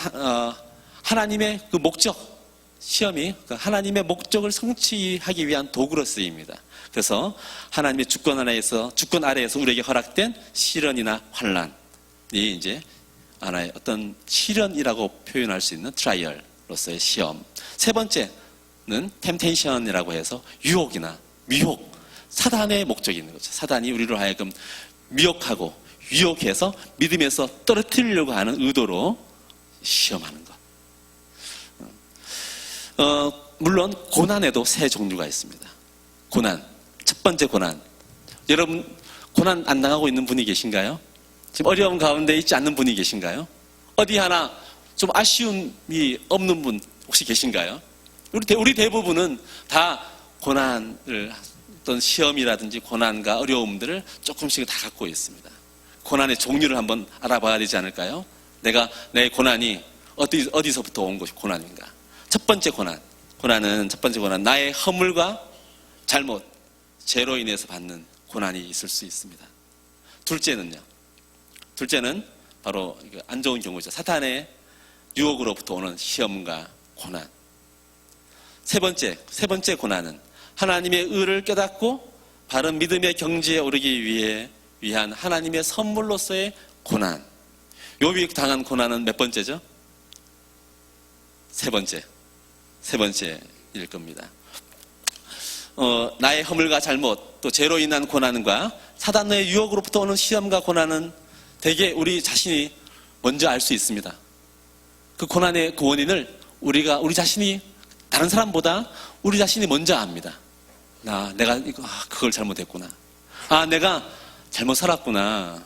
하나님의 그 목적, 시험이 하나님의 목적을 성취하기 위한 도구로 쓰입니다. 그래서 하나님의 주권 아래에서 우리에게 허락된 시련이나 환난이 이제 하나의 어떤 시련이라고 표현할 수 있는 트라이얼로서의 시험. 세 번째는 템테이션이라고 해서 유혹이나 미혹, 사단의 목적이 있는 거죠. 사단이 우리로 하여금 미혹하고 유혹해서 믿음에서 떨어뜨리려고 하는 의도로 시험하는 것. 물론 고난에도 세 종류가 있습니다. 고난, 첫 번째 고난. 여러분 고난 안 당하고 있는 분이 계신가요? 지금 어려움 가운데 있지 않는 분이 계신가요? 어디 하나 좀 아쉬움이 없는 분 혹시 계신가요? 우리 대부분은 다 고난을, 어떤 시험이라든지 고난과 어려움들을 조금씩 다 갖고 있습니다. 고난의 종류를 한번 알아봐야 되지 않을까요? 내 고난이 어디서부터 온 것이 고난인가? 첫 번째 고난은 나의 허물과 잘못, 죄로 인해서 받는 고난이 있을 수 있습니다. 둘째는 바로 안 좋은 경우죠. 사탄의 유혹으로부터 오는 시험과 고난. 세 번째 고난은 하나님의 의를 깨닫고 바른 믿음의 경지에 오르기 위한 하나님의 선물로서의 고난. 욥이 당한 고난은 몇 번째죠? 세 번째일 겁니다. 나의 허물과 잘못, 또 죄로 인한 고난과 사단의 유혹으로부터 오는 시험과 고난은 대개 우리 자신이 먼저 알 수 있습니다. 그 고난의 그 원인을 우리 자신이 다른 사람보다 우리 자신이 먼저 압니다. 내가 그걸 잘못했구나. 내가 잘못 살았구나.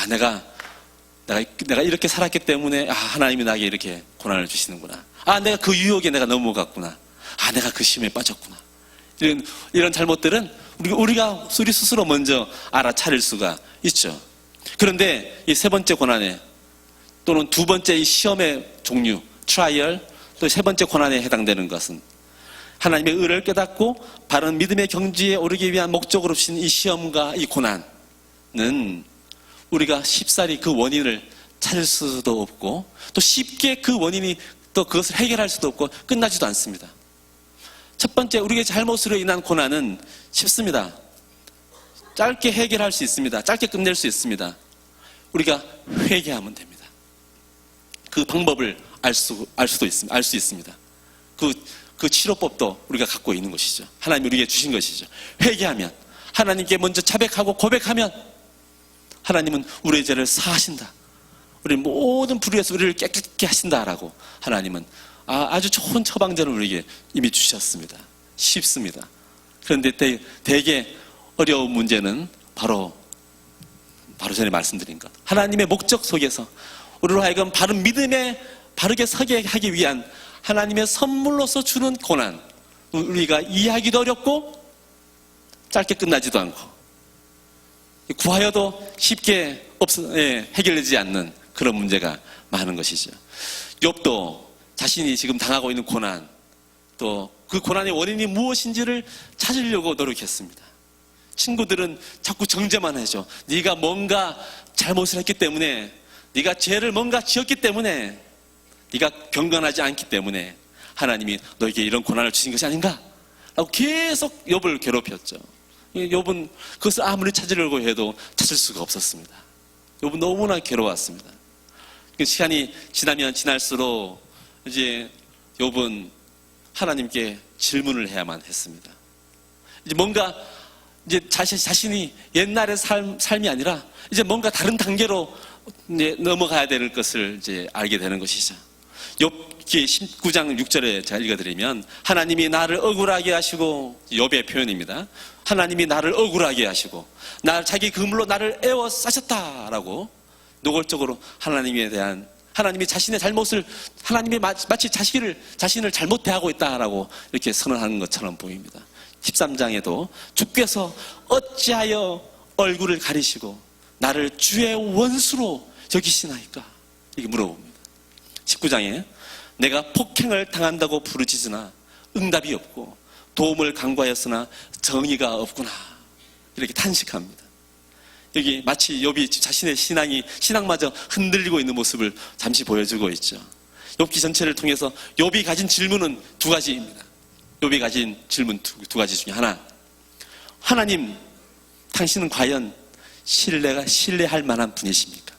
내가 이렇게 살았기 때문에 하나님이 나에게 이렇게 고난을 주시는구나. 내가 그 유혹에 내가 넘어갔구나. 내가 그 시험에 빠졌구나. 이런 잘못들은 우리가 우리 스스로 먼저 알아차릴 수가 있죠. 그런데 이 세 번째 고난에 또는 두 번째 이 시험의 종류, 트라이얼, 또 세 번째 고난에 해당되는 것은 하나님의 의를 깨닫고 바른 믿음의 경지에 오르기 위한 목적으로 주신 이 시험과 이 고난은 우리가 쉽사리 그 원인을 찾을 수도 없고 또 쉽게 그 원인이 또 그것을 해결할 수도 없고 끝나지도 않습니다. 첫 번째, 우리의 잘못으로 인한 고난은 쉽습니다. 짧게 해결할 수 있습니다. 짧게 끝낼 수 있습니다. 우리가 회개하면 됩니다. 그 방법을 알 수 있습니다. 그 치료법도 우리가 갖고 있는 것이죠. 하나님이 우리에게 주신 것이죠. 회개하면, 하나님께 먼저 자백하고 고백하면 하나님은 우리의 죄를 사하신다. 우리 모든 불의에서 우리를 깨끗게 하신다라고 하나님은 아주 좋은 처방전을 우리에게 이미 주셨습니다. 쉽습니다. 그런데 되게 어려운 문제는 바로 전에 말씀드린 것. 하나님의 목적 속에서 우리로 하여금 바른 믿음에 바르게 서게 하기 위한 하나님의 선물로서 주는 고난. 우리가 이해하기도 어렵고 짧게 끝나지도 않고 구하여도 쉽게 해결되지 않는 그런 문제가 많은 것이죠. 욥도 자신이 지금 당하고 있는 고난, 또 그 고난의 원인이 무엇인지를 찾으려고 노력했습니다. 친구들은 자꾸 정죄만 해줘. 네가 뭔가 잘못을 했기 때문에, 네가 죄를 뭔가 지었기 때문에, 네가 경건하지 않기 때문에 하나님이 너에게 이런 고난을 주신 것이 아닌가? 라고 계속 욥을 괴롭혔죠. 욥은 그것을 아무리 찾으려고 해도 찾을 수가 없었습니다. 욥은 너무나 괴로웠습니다. 시간이 지나면 지날수록 이제 욥은 하나님께 질문을 해야만 했습니다. 이제 뭔가 이제 자신이 옛날의 삶이 아니라 이제 뭔가 다른 단계로 이제 넘어가야 될 것을 이제 알게 되는 것이죠. 욥기 19장 6절에 제가 읽어드리면 하나님이 나를 억울하게 하시고, 욥의 표현입니다. 하나님이 나를 억울하게 하시고 자기 그물로 나를 에워싸셨다라고 노골적으로 하나님이 자신의 잘못을, 하나님이 마치 자신을 잘못 대하고 있다라고 이렇게 선언하는 것처럼 보입니다. 13장에도 주께서 어찌하여 얼굴을 가리시고 나를 주의 원수로 여기시나이까? 이렇게 물어봅니다. 19장에 내가 폭행을 당한다고 부르짖으나 응답이 없고 도움을 간구하였으나 정의가 없구나. 이렇게 탄식합니다. 여기 마치 욥이 자신의 신앙마저 흔들리고 있는 모습을 잠시 보여주고 있죠. 욥기 전체를 통해서 욥이 가진 질문은 두 가지입니다. 욥이 가진 질문 두 가지 중에 하나. 하나님, 당신은 과연 신뢰할 만한 분이십니까?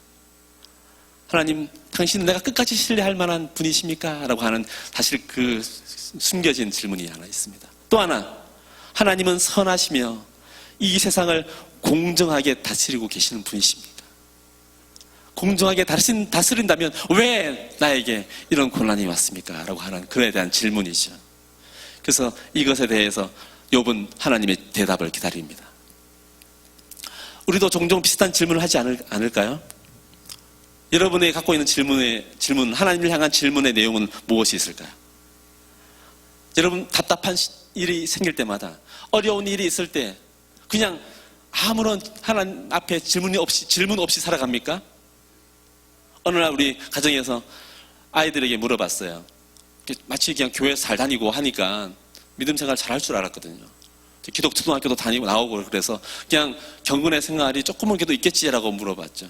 하나님, 당신은 내가 끝까지 신뢰할 만한 분이십니까? 라고 하는 사실 그 숨겨진 질문이 하나 있습니다. 또 하나, 하나님은 선하시며 이 세상을 공정하게 다스리고 계시는 분이십니까? 공정하게 다스린다면 왜 나에게 이런 고난이 왔습니까? 라고 하는 그에 대한 질문이죠. 그래서 이것에 대해서 욥은 하나님의 대답을 기다립니다. 우리도 종종 비슷한 질문을 하지 않을까요? 여러분이 갖고 있는 질문, 하나님을 향한 질문의 내용은 무엇이 있을까요? 여러분, 답답한 일이 생길 때마다, 어려운 일이 있을 때 그냥 아무런 하나님 앞에 질문 없이 살아갑니까? 어느 날 우리 가정에서 아이들에게 물어봤어요. 마치 그냥 교회 잘 다니고 하니까 믿음 생활 잘할 줄 알았거든요. 기독초등학교도 다니고 나오고 그래서 그냥 경건의 생활이 조금은 그래도 있겠지라고 물어봤죠.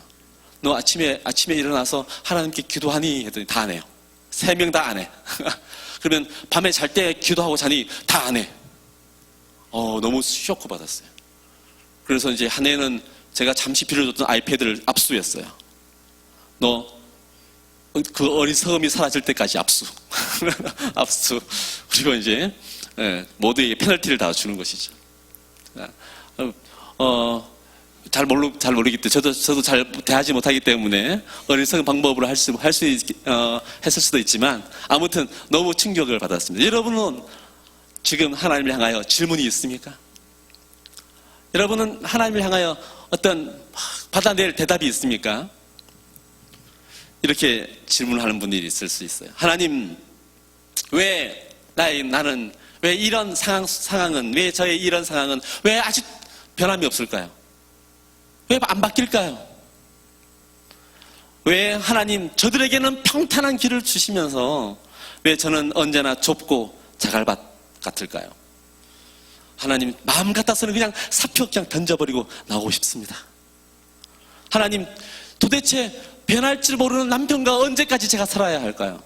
너 아침에 일어나서 하나님께 기도하니? 했더니 다 안 해요. 3명 다 안 해. 그러면 밤에 잘 때 기도하고 자니? 다 안 해. 너무 쇼크 받았어요. 그래서 이제 한 해는 제가 잠시 빌려줬던 아이패드를 압수했어요. 너 그 어리석음이 사라질 때까지 압수. 압수. 그리고 이제 모두에게 페널티를 다 주는 것이죠. 잘 모르기 때문에 저도 잘 대하지 못하기 때문에 어리석은 방법으로 했을 수도 있지만 아무튼 너무 충격을 받았습니다. 여러분은 지금 하나님을 향하여 질문이 있습니까? 여러분은 하나님을 향하여 어떤 받아낼 대답이 있습니까? 이렇게 질문하는 분들이 있을 수 있어요. 하나님, 왜 왜 이런 상황은, 왜 저의 이런 상황은 왜 아직 변함이 없을까요? 왜 안 바뀔까요? 왜 하나님 저들에게는 평탄한 길을 주시면서 왜 저는 언제나 좁고 자갈밭 같을까요? 하나님 마음 같아서는 그냥 사표 그냥 던져버리고 나오고 싶습니다. 하나님 도대체 변할 줄 모르는 남편과 언제까지 제가 살아야 할까요?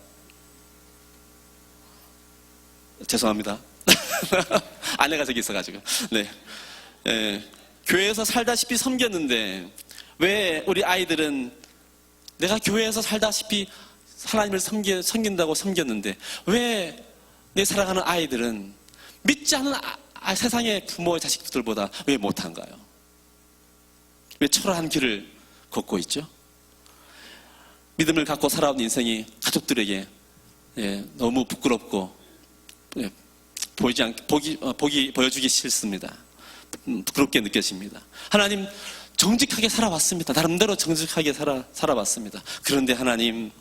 죄송합니다. 아내가 저기 있어가지고. 네. 교회에서 살다시피 섬겼는데 왜 우리 아이들은 내가 교회에서 살다시피 하나님을 섬긴다고 섬겼는데 왜 내 사랑하는 아이들은 믿지 않는 세상의 부모의 자식들보다 왜 못한가요? 왜 초라한 길을 걷고 있죠? 믿음을 갖고 살아온 인생이 가족들에게 너무 부끄럽고 보여주기 싫습니다. 부끄럽게 느껴집니다. 하나님 정직하게 살아왔습니다. 나름대로 정직하게 살아왔습니다. 그런데 하나님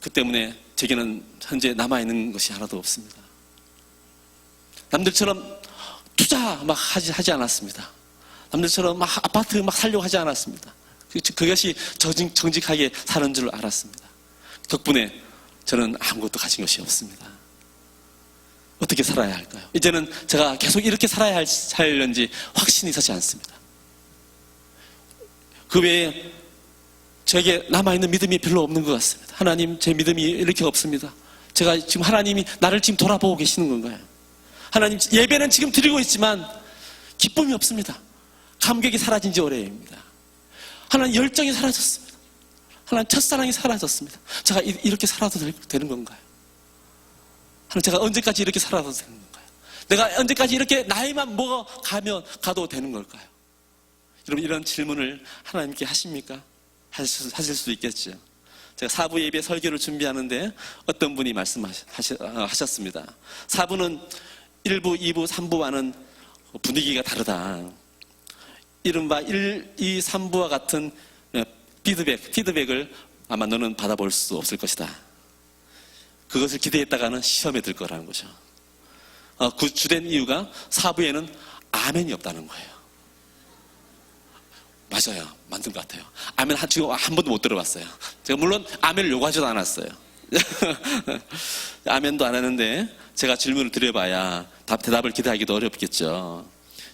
그 때문에 제게는 현재 남아있는 것이 하나도 없습니다. 남들처럼 투자 막 하지 않았습니다. 남들처럼 막 아파트 막 살려고 하지 않았습니다. 그것이 정직하게 사는 줄 알았습니다. 덕분에 저는 아무것도 가진 것이 없습니다. 어떻게 살아야 할까요? 이제는 제가 계속 이렇게 살아야 할는지 확신이 서지 않습니다. 그 외에 저에게 남아있는 믿음이 별로 없는 것 같습니다. 하나님, 제 믿음이 이렇게 없습니다. 제가 지금 하나님이 나를 지금 돌아보고 계시는 건가요? 하나님, 예배는 지금 드리고 있지만 기쁨이 없습니다. 감격이 사라진 지 오래입니다. 하나님, 열정이 사라졌습니다. 하나님, 첫사랑이 사라졌습니다. 제가 이렇게 살아도 되는 건가요? 하나님, 제가 언제까지 이렇게 살아도 되는 건가요? 내가 언제까지 이렇게 나이만 가도 되는 걸까요? 여러분, 이런 질문을 하나님께 하십니까? 하실 수도 있겠죠. 제가 4부 예배 설교를 준비하는데 어떤 분이 말씀하셨습니다. 4부는 1부, 2부, 3부와는 분위기가 다르다. 이른바 1, 2, 3부와 같은 피드백을 아마 너는 받아볼 수 없을 것이다. 그것을 기대했다가는 시험에 들 거라는 거죠. 그 주된 이유가 4부에는 아멘이 없다는 거예요. 맞아요. 맞는 것 같아요. 아멘 지금 한 번도 못 들어봤어요. 제가 물론 아멘을 요구하지도 않았어요. 아멘도 안 하는데 제가 질문을 드려봐야 대답을 기대하기도 어렵겠죠.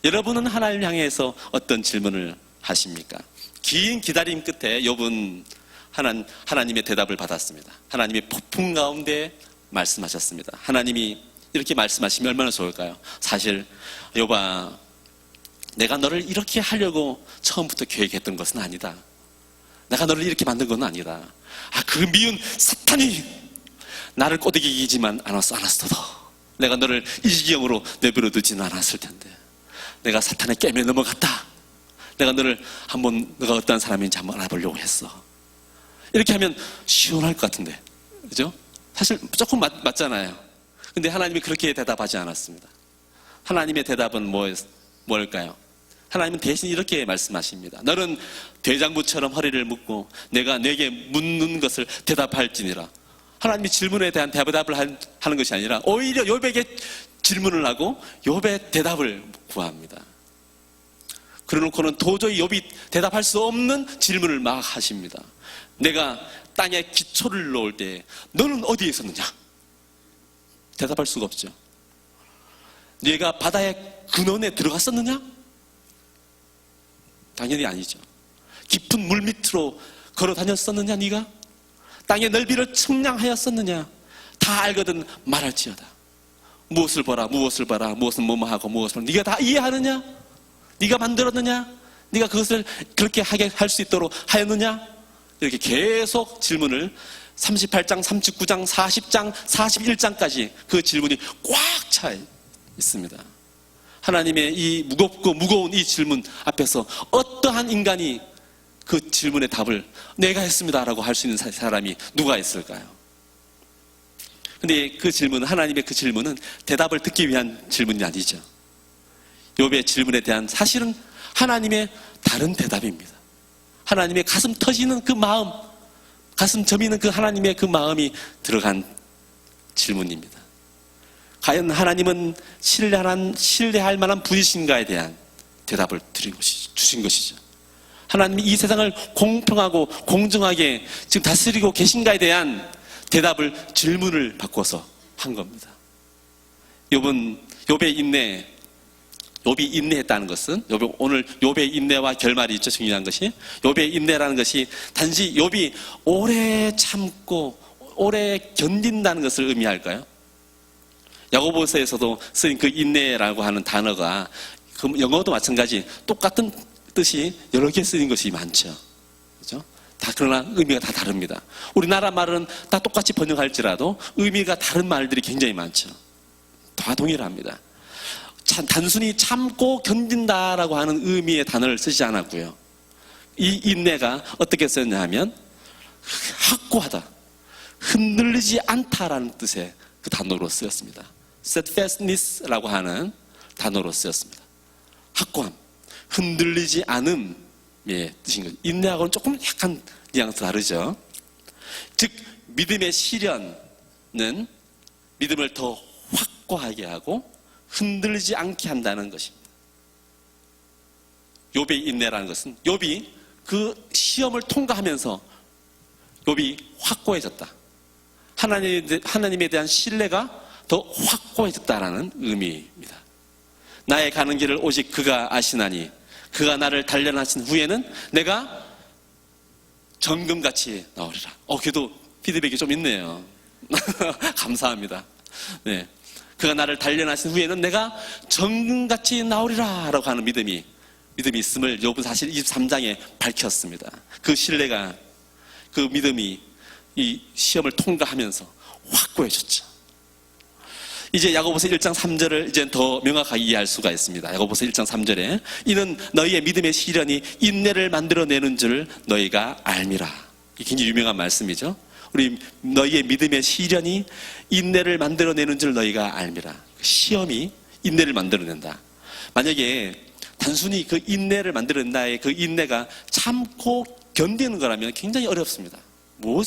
여러분은 하나님을 향해서 어떤 질문을 하십니까? 긴 기다림 끝에 욥은 하나님의 대답을 받았습니다. 하나님의 폭풍 가운데 말씀하셨습니다. 하나님이 이렇게 말씀하시면 얼마나 좋을까요? 사실 욥아, 내가 너를 이렇게 하려고 처음부터 계획했던 것은 아니다. 내가 너를 이렇게 만든 건 아니다. 그 미운 사탄이 나를 꼬드기지만 않았어도 내가 너를 이 지경으로 내버려 두지는 않았을 텐데 내가 사탄의 깸에 넘어갔다. 내가 너를 한번 너가 어떤 사람인지 한번 알아보려고 했어. 이렇게 하면 시원할 것 같은데, 그죠? 사실 조금 맞잖아요. 근데 하나님이 그렇게 대답하지 않았습니다. 하나님의 대답은 뭘까요? 하나님은 대신 이렇게 말씀하십니다. 너는 대장부처럼 허리를 묶고 내가 내게 묻는 것을 대답할지니라. 하나님이 질문에 대한 대답을 하는 것이 아니라 오히려 욥에게 질문을 하고 욥의 대답을 구합니다. 그러놓고는 도저히 욥이 대답할 수 없는 질문을 막 하십니다. 내가 땅에 기초를 놓을 때 너는 어디에 있었느냐? 대답할 수가 없죠. 네가 바다의 근원에 들어갔었느냐? 당연히 아니죠. 깊은 물 밑으로 걸어 다녔었느냐? 네가 땅의 넓이를 측량하였었느냐? 다 알거든 말할지어다. 무엇을 보라, 무엇을 봐라, 무엇은 뭐뭐하고 무엇을 네가 다 이해하느냐? 네가 만들었느냐? 네가 그것을 그렇게 하게 할 수 있도록 하였느냐? 이렇게 계속 질문을 38장, 39장, 40장, 41장까지 그 질문이 꽉 차 있습니다. 하나님의 이 무겁고 무거운 이 질문 앞에서 어떠한 인간이 그 질문의 답을 내가 했습니다라고 할 수 있는 사람이 누가 있을까요? 근데 그 질문은, 하나님의 그 질문은 대답을 듣기 위한 질문이 아니죠. 욥의 질문에 대한 사실은 하나님의 다른 대답입니다. 하나님의 가슴 터지는 그 마음, 가슴 저미는 그 하나님의 그 마음이 들어간 질문입니다. 과연 하나님은 신뢰할 만한 분이신가에 대한 대답을 주신 것이죠. 하나님이 이 세상을 공평하고 공정하게 지금 다스리고 계신가에 대한 대답을 질문을 바꿔서 한 겁니다. 욥의 인내, 욥이 인내했다는 것은 오늘 욥의 인내와 결말이 있죠. 중요한 것이 욥의 인내라는 것이 단지 욥이 오래 참고 오래 견딘다는 것을 의미할까요? 야고보서에서도 쓰인 그 인내라고 하는 단어가 영어도 마찬가지 똑같은 뜻이 여러 개 쓰인 것이 많죠. 그렇죠? 다 그러나 의미가 다 다릅니다. 우리나라 말은 다 똑같이 번역할지라도 의미가 다른 말들이 굉장히 많죠. 다 동일합니다. 단순히 참고 견딘다라고 하는 의미의 단어를 쓰지 않았고요. 이 인내가 어떻게 쓰였냐 하면 확고하다, 흔들리지 않다라는 뜻의 그 단어로 쓰였습니다. steadfastness라고 하는 단어로 쓰였습니다. 확고함, 흔들리지 않음의 뜻인 거죠. 인내하고는 조금 약간 뉘앙스 다르죠. 즉 믿음의 시련은 믿음을 더 확고하게 하고 흔들리지 않게 한다는 것입니다. 욥의 인내라는 것은 욥이 그 시험을 통과하면서 욥이 확고해졌다. 하나님에 대한 신뢰가 더 확고해졌다라는 의미입니다. 나의 가는 길을 오직 그가 아시나니 그가 나를 단련하신 후에는 내가 정금같이 나오리라. 그래도 피드백이 좀 있네요. 감사합니다. 네. 그가 나를 단련하신 후에는 내가 정금같이 나오리라 라고 하는 믿음이 있음을 욥은 사실 23장에 밝혔습니다. 그 신뢰가, 그 믿음이 이 시험을 통과하면서 확고해졌죠. 이제 야고보서 1장 3절을 이제 더 명확하게 이해할 수가 있습니다. 야고보서 1장 3절에 이는 너희의 믿음의 시련이 인내를 만들어내는 줄 너희가 알미라. 이게 굉장히 유명한 말씀이죠. 너희의 믿음의 시련이 인내를 만들어내는 줄 너희가 알미라. 시험이 인내를 만들어낸다. 만약에 단순히 그 인내를 만들어낸다의 그 인내가 참고 견디는 거라면 굉장히 어렵습니다.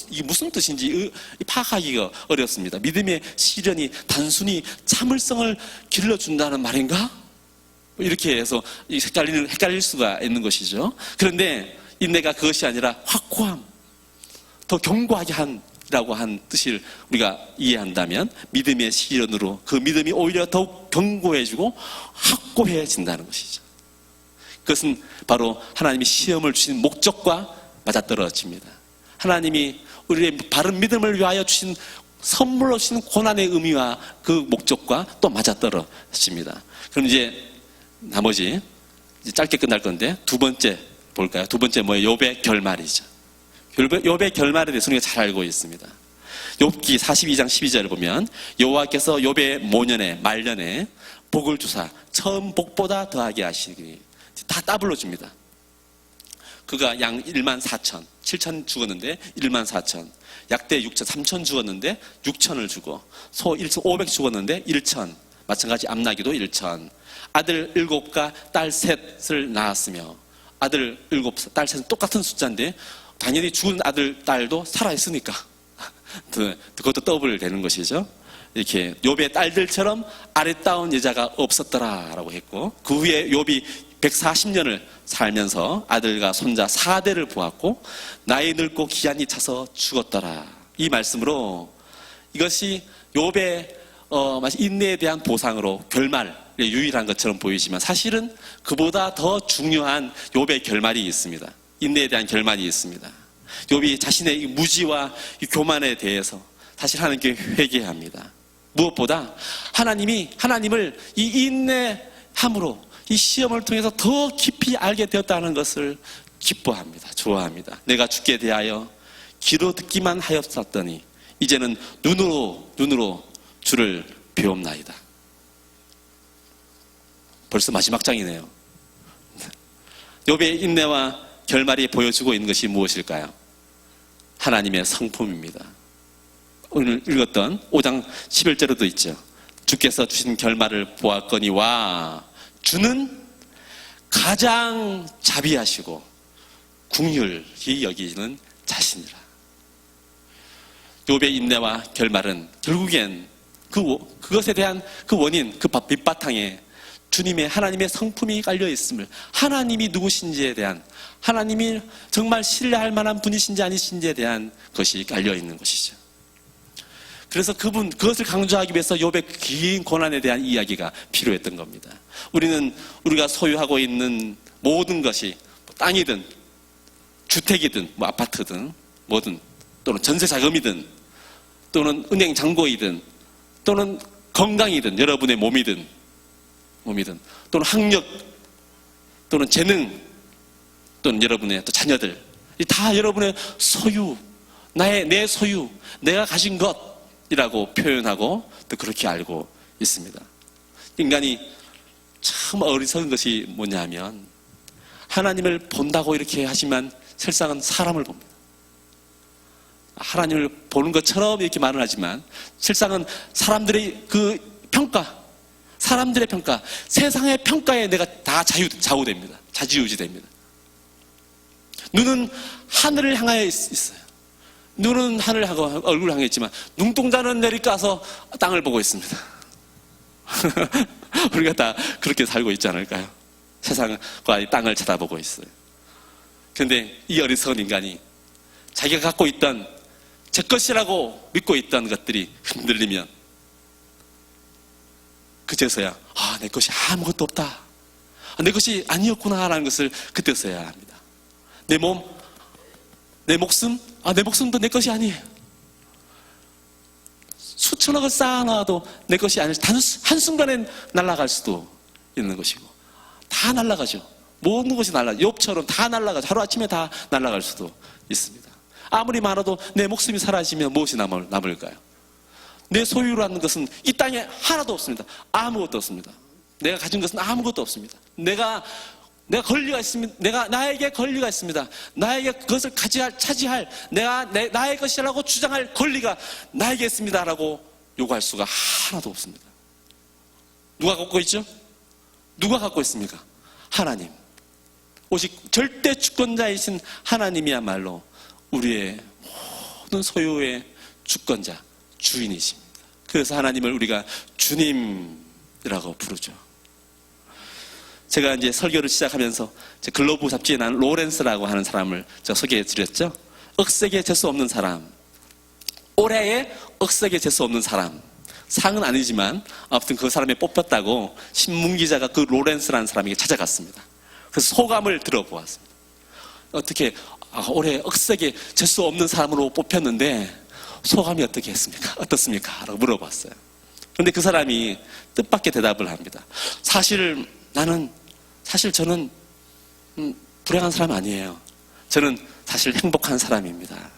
이게 무슨 뜻인지 파악하기가 어렵습니다. 믿음의 시련이 단순히 참을성을 길러준다는 말인가? 이렇게 해서 헷갈릴 수가 있는 것이죠. 그런데 인내가 그것이 아니라 확고함, 더 견고하게 한다고 한 뜻을 우리가 이해한다면 믿음의 시련으로 그 믿음이 오히려 더욱 견고해지고 확고해진다는 것이죠. 그것은 바로 하나님이 시험을 주신 목적과 맞아떨어집니다. 하나님이 우리의 바른 믿음을 위하여 주신 선물로 주신 고난의 의미와 그 목적과 또 맞아떨어집니다. 그럼 이제 나머지 이제 짧게 끝날 건데 두 번째 볼까요? 두 번째 뭐예요? 욥의 결말이죠. 욥의 결말에 대해서 우리가 잘 알고 있습니다. 욥기 42장 12절을 보면 여호와께서 욥의 모년에 말년에 복을 주사 처음 복보다 더하게 하시기 다 더블로 줍니다. 그가 양 1만 4천, 7천 죽었는데 1만 4천, 약대 6천, 3천 죽었는데 6천을 주고 소 1,500 죽었는데 1천, 마찬가지 암나기도 1천, 아들 7과 딸 3을 낳았으며 아들 7, 딸 3은 똑같은 숫자인데 당연히 죽은 아들, 딸도 살아있으니까 그것도 더블 되는 것이죠. 이렇게 욥의 딸들처럼 아름다운 여자가 없었더라라고 했고 그 후에 욥이 140년을 살면서 아들과 손자 4대를 보았고 나이 늙고 기한이 차서 죽었더라. 이 말씀으로 이것이 욥의 인내에 대한 보상으로 결말에 유일한 것처럼 보이지만 사실은 그보다 더 중요한 욥의 결말이 있습니다. 인내에 대한 결말이 있습니다. 욥이 자신의 이 무지와 이 교만에 대해서 사실 하나님께 회개합니다. 무엇보다 하나님을 이 인내함으로 이 시험을 통해서 더 깊이 알게 되었다는 것을 기뻐합니다. 좋아합니다. 내가 주께 대하여 귀로 듣기만 하였었더니 이제는 눈으로 주를 배움나이다. 벌써 마지막 장이네요. 욥의 인내와 결말이 보여주고 있는 것이 무엇일까요? 하나님의 성품입니다. 오늘 읽었던 5장 11절에도 있죠. 주께서 주신 결말을 보았거니와 주는 가장 자비하시고 긍휼히 여기는 자신이라. 욥의 인내와 결말은 결국엔 그것에 대한 그 원인, 그 밑바탕에 주님의 하나님의 성품이 깔려 있음을, 하나님이 누구신지에 대한, 하나님이 정말 신뢰할 만한 분이신지 아니신지에 대한 것이 깔려 있는 것이죠. 그래서 그것을 강조하기 위해서 욥의 긴 고난에 대한 이야기가 필요했던 겁니다. 우리가 소유하고 있는 모든 것이 땅이든 주택이든 아파트든 뭐든, 또는 전세 자금이든 또는 은행 잔고이든 또는 건강이든 여러분의 몸이든 또는 학력 또는 재능 또는 여러분의 또 자녀들, 다 여러분의 소유, 내 소유, 내가 가진 것이라고 표현하고 또 그렇게 알고 있습니다. 인간이 참 어리석은 것이 뭐냐면 하나님을 본다고 이렇게 하지만 실상은 사람을 봅니다. 하나님을 보는 것처럼 이렇게 말을 하지만 실상은 사람들의 사람들의 평가, 세상의 평가에 내가 다 좌우됩니다. 좌지우지됩니다. 눈은 하늘을 향해 있어요. 눈은 하늘을 하고 얼굴을 향해 있지만 눈동자는 내리까서 땅을 보고 있습니다. 우리가 다 그렇게 살고 있지 않을까요? 세상과 이 땅을 쳐다보고 있어요. 그런데 이 어리석은 인간이 자기가 갖고 있던 제 것이라고 믿고 있던 것들이 흔들리면 그제서야 내 것이 아무것도 없다, 내 것이 아니었구나라는 것을 그때서야 합니다. 내 몸, 내 목숨, 내 목숨도 내 것이 아니에요. 수천억을 쌓아놔도 내 것이 아니라 한순간에 날아갈 수도 있는 것이고, 다 날아가죠. 모든 것이 욥처럼 다 날아가죠. 하루아침에 다 날아갈 수도 있습니다. 아무리 많아도 내 목숨이 사라지면 무엇이 남을까요? 내 소유라는 것은 이 땅에 하나도 없습니다. 아무것도 없습니다. 내가 가진 것은 아무것도 없습니다. 내가 권리가 있습니다. 나에게 권리가 있습니다. 나에게 그것을 차지할, 나의 것이라고 주장할 권리가 나에게 있습니다라고 요구할 수가 하나도 없습니다. 누가 갖고 있죠? 누가 갖고 있습니까? 하나님. 오직 절대 주권자이신 하나님이야말로 우리의 모든 소유의 주권자, 주인이십니다. 그래서 하나님을 우리가 주님이라고 부르죠. 제가 이제 설교를 시작하면서 글로브 잡지에 난 로렌스라고 하는 사람을 제가 소개해 드렸죠. 억세게 재수 없는 사람, 올해의 억세게 재수 없는 사람. 상은 아니지만 아무튼 그 사람이 뽑혔다고 신문기자가 그 로렌스라는 사람에게 찾아갔습니다. 그래서 소감을 들어보았습니다. 어떻게 올해 억세게 재수 없는 사람으로 뽑혔는데 소감이 어떻습니까? 라고 물어봤어요. 그런데 그 사람이 뜻밖의 대답을 합니다. 사실 저는 불행한 사람 아니에요. 저는 사실 행복한 사람입니다.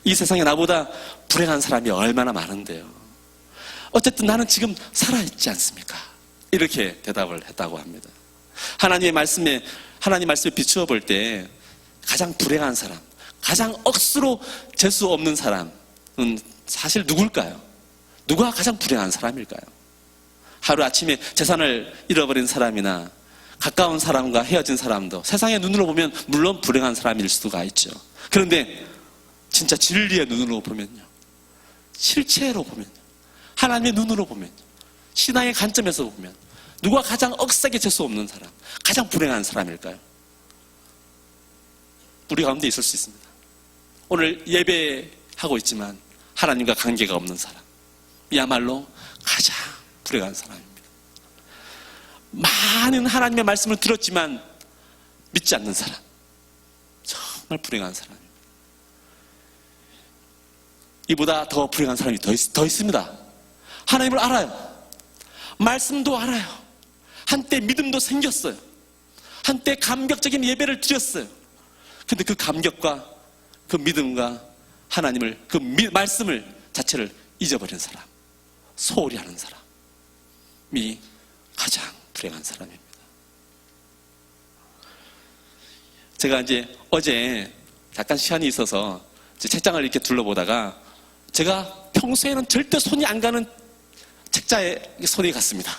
이 세상에 나보다 불행한 사람이 얼마나 많은데요. 어쨌든 나는 지금 살아있지 않습니까? 이렇게 대답을 했다고 합니다. 하나님 말씀에 비추어 볼 때 가장 불행한 사람, 가장 억수로 재수 없는 사람은 사실 누굴까요? 누가 가장 불행한 사람일까요? 하루아침에 재산을 잃어버린 사람이나 가까운 사람과 헤어진 사람도 세상의 눈으로 보면 물론 불행한 사람일 수가 있죠. 그런데 진짜 진리의 눈으로 보면요, 실체로 보면요, 하나님의 눈으로 보면요, 신앙의 관점에서 보면 누가 가장 억세게 재수 없는 사람, 가장 불행한 사람일까요? 우리 가운데 있을 수 있습니다. 오늘 예배하고 있지만 하나님과 관계가 없는 사람, 이야말로 가장 불행한 사람입니다. 많은 하나님의 말씀을 들었지만 믿지 않는 사람, 정말 불행한 사람입니다. 이보다 더 불행한 사람이 더 있습니다. 하나님을 알아요. 말씀도 알아요. 한때 믿음도 생겼어요. 한때 감격적인 예배를 드렸어요. 근데 그 감격과 그 믿음과 하나님을, 그 말씀을 자체를 잊어버린 사람, 소홀히 하는 사람이 가장 불행한 사람입니다. 제가 이제 어제 잠깐 시간이 있어서 책장을 이렇게 둘러보다가 제가 평소에는 절대 손이 안 가는 책자에 손이 갔습니다.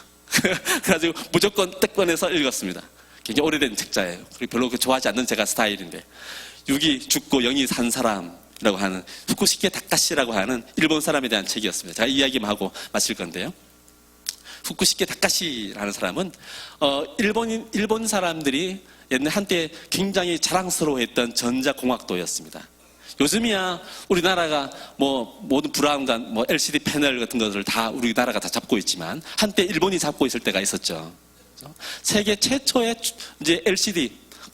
그래가지고 무조건 떼꺼내서 읽었습니다. 굉장히 오래된 책자예요. 그리고 별로 좋아하지 않는 제가 스타일인데, 6이 죽고 0이 산 사람, 라고 하는 후쿠시게 다카시라고 하는 일본 사람에 대한 책이었습니다. 제가 이야기만 하고 마칠 건데요. 후쿠시게 다카시라는 사람은 일본 사람들이 옛날 한때 굉장히 자랑스러워했던 전자공학도였습니다. 요즘이야 우리나라가 뭐 모든 브라운관, 뭐 LCD 패널 같은 것을 다 우리나라가 다 잡고 있지만 한때 일본이 잡고 있을 때가 있었죠. 세계 최초의 이제 LCD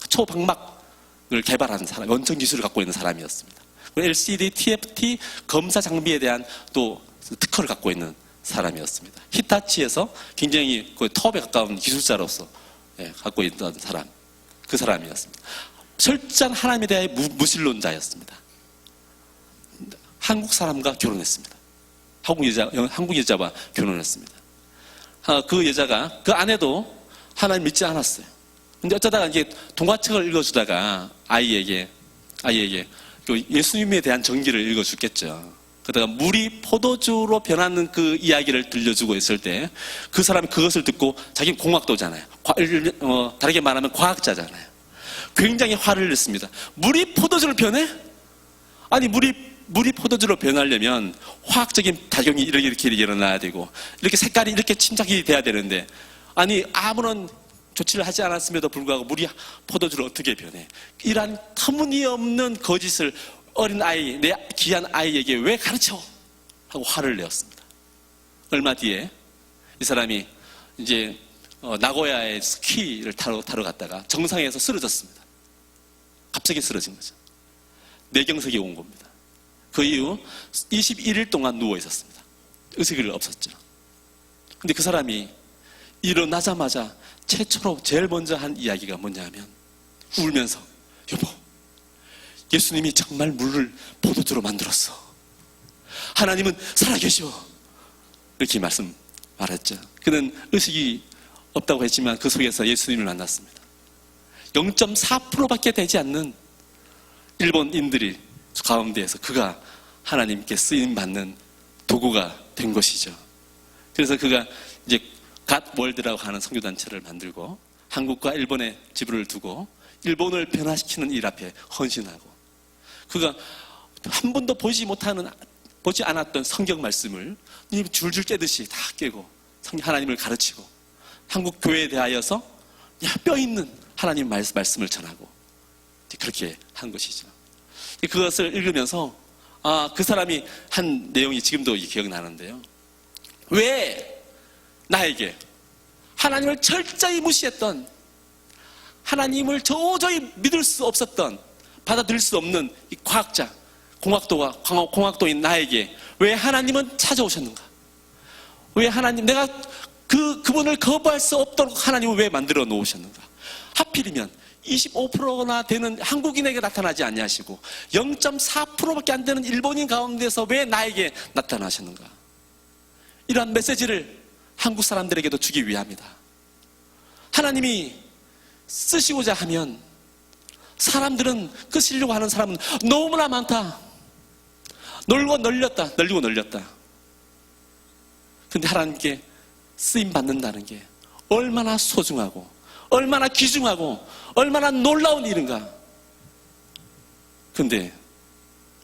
초방막을 개발한 사람, 원천 기술을 갖고 있는 사람이었습니다. LCD, TFT 검사 장비에 대한 또 특허를 갖고 있는 사람이었습니다. 히타치에서 굉장히 거의 톱에 가까운 기술자로서 갖고 있던 사람, 그 사람이었습니다. 철저한 하나님에 대해 무신론자였습니다. 한국 사람과 결혼했습니다. 한국 여자와 결혼했습니다. 그 여자가, 그 아내도 하나님 믿지 않았어요. 근데 어쩌다가 이제 동화책을 읽어주다가 아이에게 예수님에 대한 정기를 읽어줬겠죠. 그러다가 물이 포도주로 변하는 그 이야기를 들려주고 있을 때 그 사람이 그것을 듣고 자기는 공학도잖아요. 다르게 말하면 과학자잖아요. 굉장히 화를 냈습니다. 물이 포도주로 변해? 아니 물이 포도주로 변하려면 화학적인 작용이 이렇게 일어나야 되고 이렇게 색깔이 이렇게 침착이 돼야 되는데 아니 아무런 조치를 하지 않았음에도 불구하고 물이 포도주로 어떻게 변해? 이러한 터무니없는 거짓을 어린 아이, 내 귀한 아이에게 왜 가르쳐? 하고 화를 내었습니다. 얼마 뒤에 이 사람이 이제 나고야에 스키를 타러 갔다가 정상에서 쓰러졌습니다. 갑자기 쓰러진 거죠. 뇌경색이 온 겁니다. 그 이후 21일 동안 누워 있었습니다. 의식이 없었죠. 근데 그 사람이 일어나자마자 최초로 제일 먼저 한 이야기가 뭐냐면 울면서 여보, 예수님이 정말 물을 포도주로 만들었어. 하나님은 살아계셔. 이렇게 말했죠. 그는 의식이 없다고 했지만 그 속에서 예수님을 만났습니다. 0.4%밖에 되지 않는 일본인들이 가운데에서 그가 하나님께 쓰임받는 도구가 된 것이죠. 그래서 그가 이제 갓월드라고 하는 선교단체를 만들고 한국과 일본의 지부를 두고 일본을 변화시키는 일 앞에 헌신하고 그가 한 번도 보지 않았던 성경 말씀을 줄줄 깨듯이 다 깨고 하나님을 가르치고 한국 교회에 대하여서 뼈 있는 하나님 말씀을 전하고 그렇게 한 것이죠. 그것을 읽으면서 그 사람이 한 내용이 지금도 기억나는데요. 왜 나에게 하나님을 철저히 무시했던 하나님을 도저히 믿을 수 없었던 받아들일 수 없는 이 과학자 공학도인 나에게 왜 하나님은 찾아오셨는가? 왜 하나님 내가 그분을 거부할 수 없도록 하나님을 왜 만들어 놓으셨는가? 하필이면 25%나 되는 한국인에게 나타나지 아니하시고 0.4%밖에 안 되는 일본인 가운데서 왜 나에게 나타나셨는가? 이러한 메시지를 한국 사람들에게도 주기 위함이다. 하나님이 쓰시고자 하면 사람들은 쓰시려고 하는 사람은 너무나 많다. 널리고 널렸다. 근데 하나님께 쓰임 받는다는 게 얼마나 소중하고 얼마나 귀중하고 얼마나 놀라운 일인가. 근데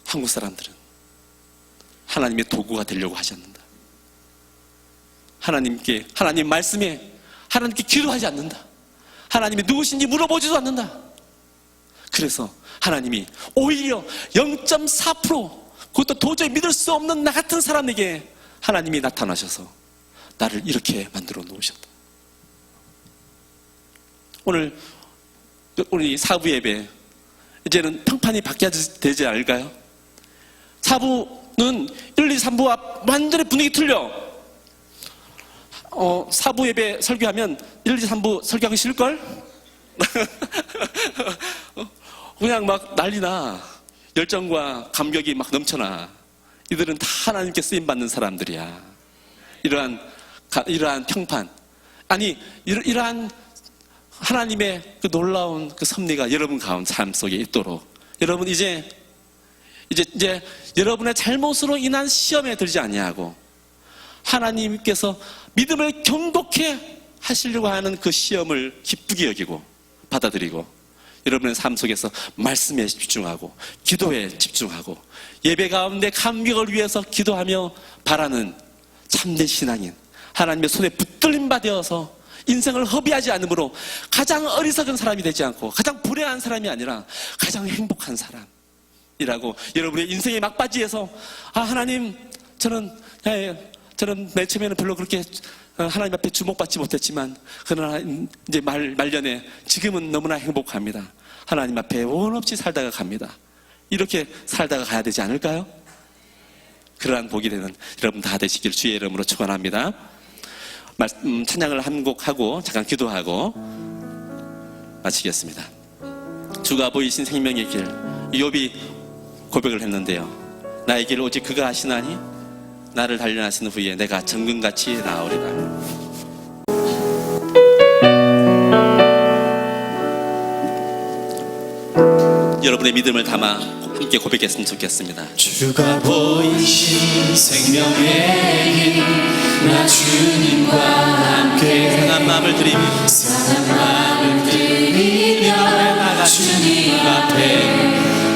한국 사람들은 하나님의 도구가 되려고 하지 않는다. 하나님 말씀에 하나님께 기도하지 않는다. 하나님이 누구신지 물어보지도 않는다. 그래서 하나님이 오히려 0.4% 그것도 도저히 믿을 수 없는 나 같은 사람에게 하나님이 나타나셔서 나를 이렇게 만들어 놓으셨다. 오늘 우리 사부 예배 이제는 평판이 바뀌어야 되지 않을까요? 사부는 1, 2, 3부와 완전히 분위기 틀려. 사부 예배 설교하면 1, 2, 3부 설교하기 싫을걸? 그냥 막 난리나. 열정과 감격이 막 넘쳐나. 이들은 다 하나님께 쓰임받는 사람들이야. 이러한 평판. 아니, 이러한 하나님의 그 놀라운 그 섭리가 여러분 가운데 삶 속에 있도록 여러분 이제 여러분의 잘못으로 인한 시험에 들지 아니하고 하나님께서 믿음을 경고케 하시려고 하는 그 시험을 기쁘게 여기고 받아들이고 여러분의 삶 속에서 말씀에 집중하고 기도에 집중하고 예배 가운데 감격을 위해서 기도하며 바라는 참된 신앙인, 하나님의 손에 붙들림 받아서 인생을 허비하지 않으므로 가장 어리석은 사람이 되지 않고 가장 불행한 사람이 아니라 가장 행복한 사람이라고, 여러분의 인생의 막바지에서 하나님, 저는 맨 처음에는 별로 그렇게 하나님 앞에 주목받지 못했지만 그러나 이제 말년에 지금은 너무나 행복합니다. 하나님 앞에 원 없이 살다가 갑니다. 이렇게 살다가 가야 되지 않을까요? 그러한 복이 되는 여러분 다 되시길 주의 이름으로 축원합니다. 찬양을 한 곡 하고 잠깐 기도하고 마치겠습니다. 주가 보이신 생명의 길, 욥이 고백을 했는데요. 나의 길 오직 그가 아시나니 나를 단련하신 후에 내가 정금같이 나으리라. 여러분의 믿음을 담아 함께 고백했으면 좋겠습니다. 주가 보이신 생명의 길, 나 주님과 함께 상한 마음을 드리며 주님 앞에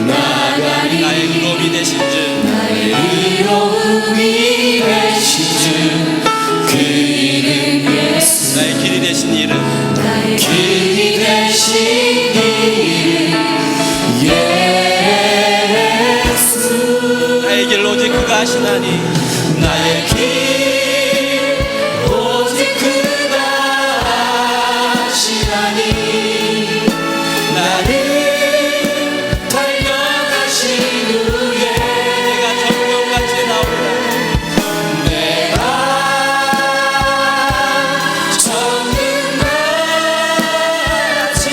나가리. 나의 의로움이 되신 주, 나의 의로움이 되신 주, 그 이름 예수. 나의 길이 되신 이름, 나의 길이 되신 이름 예수. 나의 길 오직 그가 아시나니 나의 길 오직 그가 아시나니 나를 단련하신 후에 내가 정금같이 나오리라. 내가 정금같이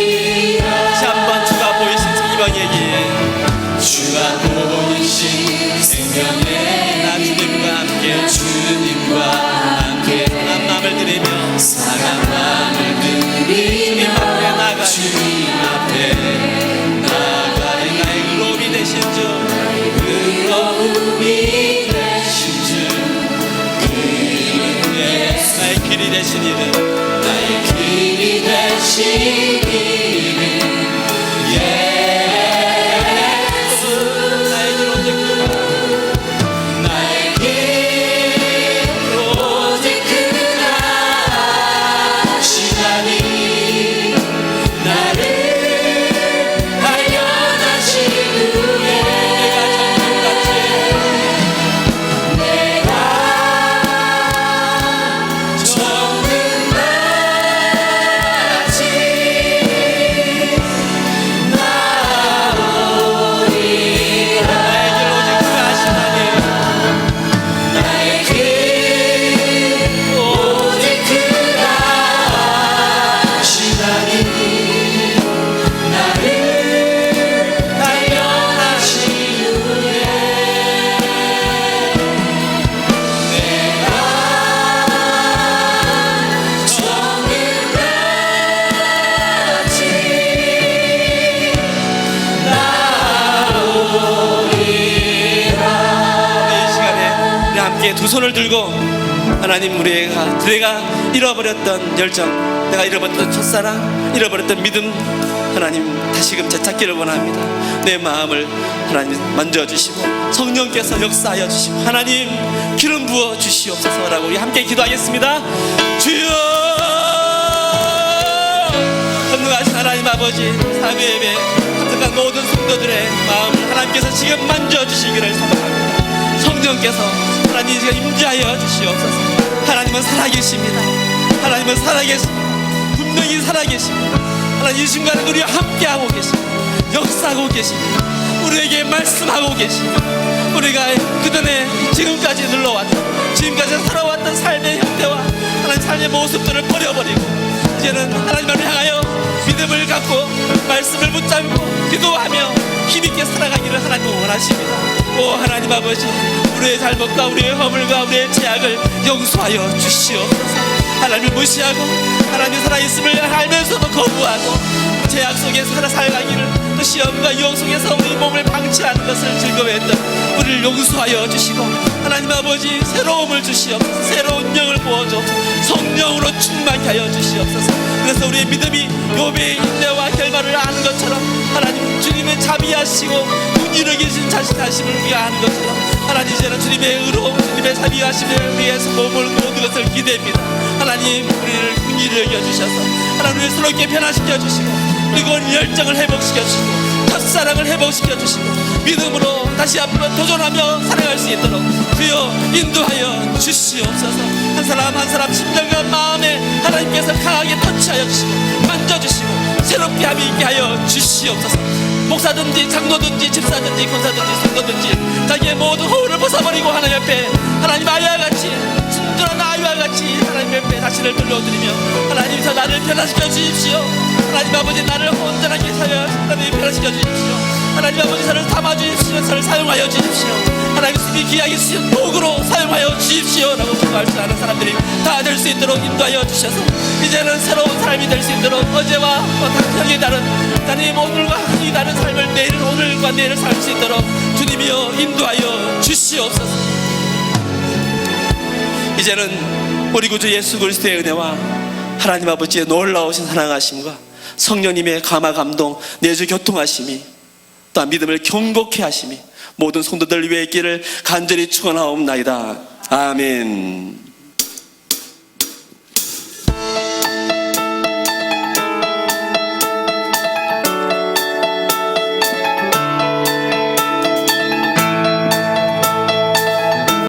나오리라. 다시 한번 주가 보이신 생명의 길, 주가 보이신 생명의 나 주님과 함께 주님과 함께 상한 마음을 드리며 사랑 마음을 주님 드리며 앞에 나가 주님 앞에 나가리. 나의 의로움이 되신 주, 의로움이 되신 주, 그 이름 예수. 나의 길이 되신 이름, 나의 길이 되신 이름 예수. 나의 길 오직 그가, 나의 길 오직 그가 아시나니 나를 단련하신 후에 내가 정금같이 내가 정금같이 나오리라. 나의 길 오직 그가 아시나니 나의 길 오직 그가 아시나니 나를 단련하신 후에 내가 정금같이 나오리라. 이 시간에 우리 함께 두 손을 들고 하나님, 내가 잃어버렸던 열정, 내가 잃어버렸던 첫사랑, 잃어버렸던 믿음, 하나님 다시금 되찾기를 원합니다. 내 마음을 하나님 만져주시고 성령께서 역사하여 주시고 하나님 기름 부어 주시옵소서라고 우리 함께 기도하겠습니다. 주여, 전능하신 하나님 아버지, 사회 예배 참석한 모든 성도들의 마음을 하나님께서 지금 만져주시기를 소망합니다. 성령께서 하나님 지금 임재하여 주시옵소서. 하나님은 살아계십니다. 하나님은 살아계십니다. 분명히 살아계십니다. 하나님 이 순간에 우리와 함께하고 계십니다. 역사하고 계십니다. 우리에게 말씀하고 계십니다. 우리가 그전에 지금까지 눌러왔던, 지금까지 살아왔던 삶의 형태와 하나님 삶의 모습들을 버려버리고 이제는 하나님을 향하여 믿음을 갖고 말씀을 붙잡고 기도하며 힘있게 살아가기를 하나님은 원하십니다. 오 하나님 아버지, 우리의 잘못과 우리의 허물과 우리의 죄악을 용서하여 주시옵소서. 하나님을 무시하고 하나님 살아있음을 알면서도 거부하고 죄악 속에 살아가기를 그 시험과 유혹 속에서 우리 몸을 방치하는 것을 즐거워했던 우리를 용서하여 주시고 하나님 아버지 새로움을 주시옵소서. 새로운 영을 부어주옵소서. 성령으로 충만케 하여 주시옵소서. 그래서 우리의 믿음이 욥의 인내와 결말을 아는 것처럼 하나님 주님의 자비하시고 은혜를 계신 자신하심을 우리가 아는 것처럼 하나님 이제는 주님의 의로움 주님의 자비하심을 위해서 몸을 모든 것을 기대합니다. 하나님 우리를 은혜를 여겨주셔서 하나님 우리를 새롭게 변화시켜 주시고 그리고 열정을 회복시켜 주시고 첫사랑을 회복시켜 주시고 믿음으로 다시 앞으로 도전하며 살아갈 수 있도록 주여 인도하여 주시옵소서. 한 사람 한 사람 심령과 마음에 하나님께서 강하게 터치하여 주시고 만져주시고 새롭게 함이 있게 하여 주시옵소서. 목사든지 장로든지 집사든지 권사든지 성도든지 자기의 모든 허울을 벗어버리고 하나님 옆에 하나님 아이와 같이 순전한 아이와 같이 하나님 옆에 자신을 돌려드리며 하나님께서 나를 변화시켜 주십시오. 하나님 아버지 나를 온전하게 사여 하나님 변화시켜 주십시오. 하나님 아버지 저를 담아주십시오. 저를 사용하여 주십시오. 하나님 스님이 귀하게 쓰신 도구로 사용하여 주십시오 라고 기도할 줄 아는 사람들이 다 될 수 있도록 인도하여 주셔서 이제는 새로운 삶이 될 수 있도록 어제와 당평이 다른 하나님 오늘과 항이 다른 삶을 내일은 오늘과 내일을 살 수 있도록 주님이여 인도하여 주시옵소서. 이제는 우리 구주 예수 그리스도의 은혜와 하나님 아버지의 놀라우신 사랑하심과 성령님의 감화 감동 내주 교통하심이 또한 믿음을 경고케 하심이 모든 성도들 위에 있기를 간절히 축원하옵나이다. 아멘.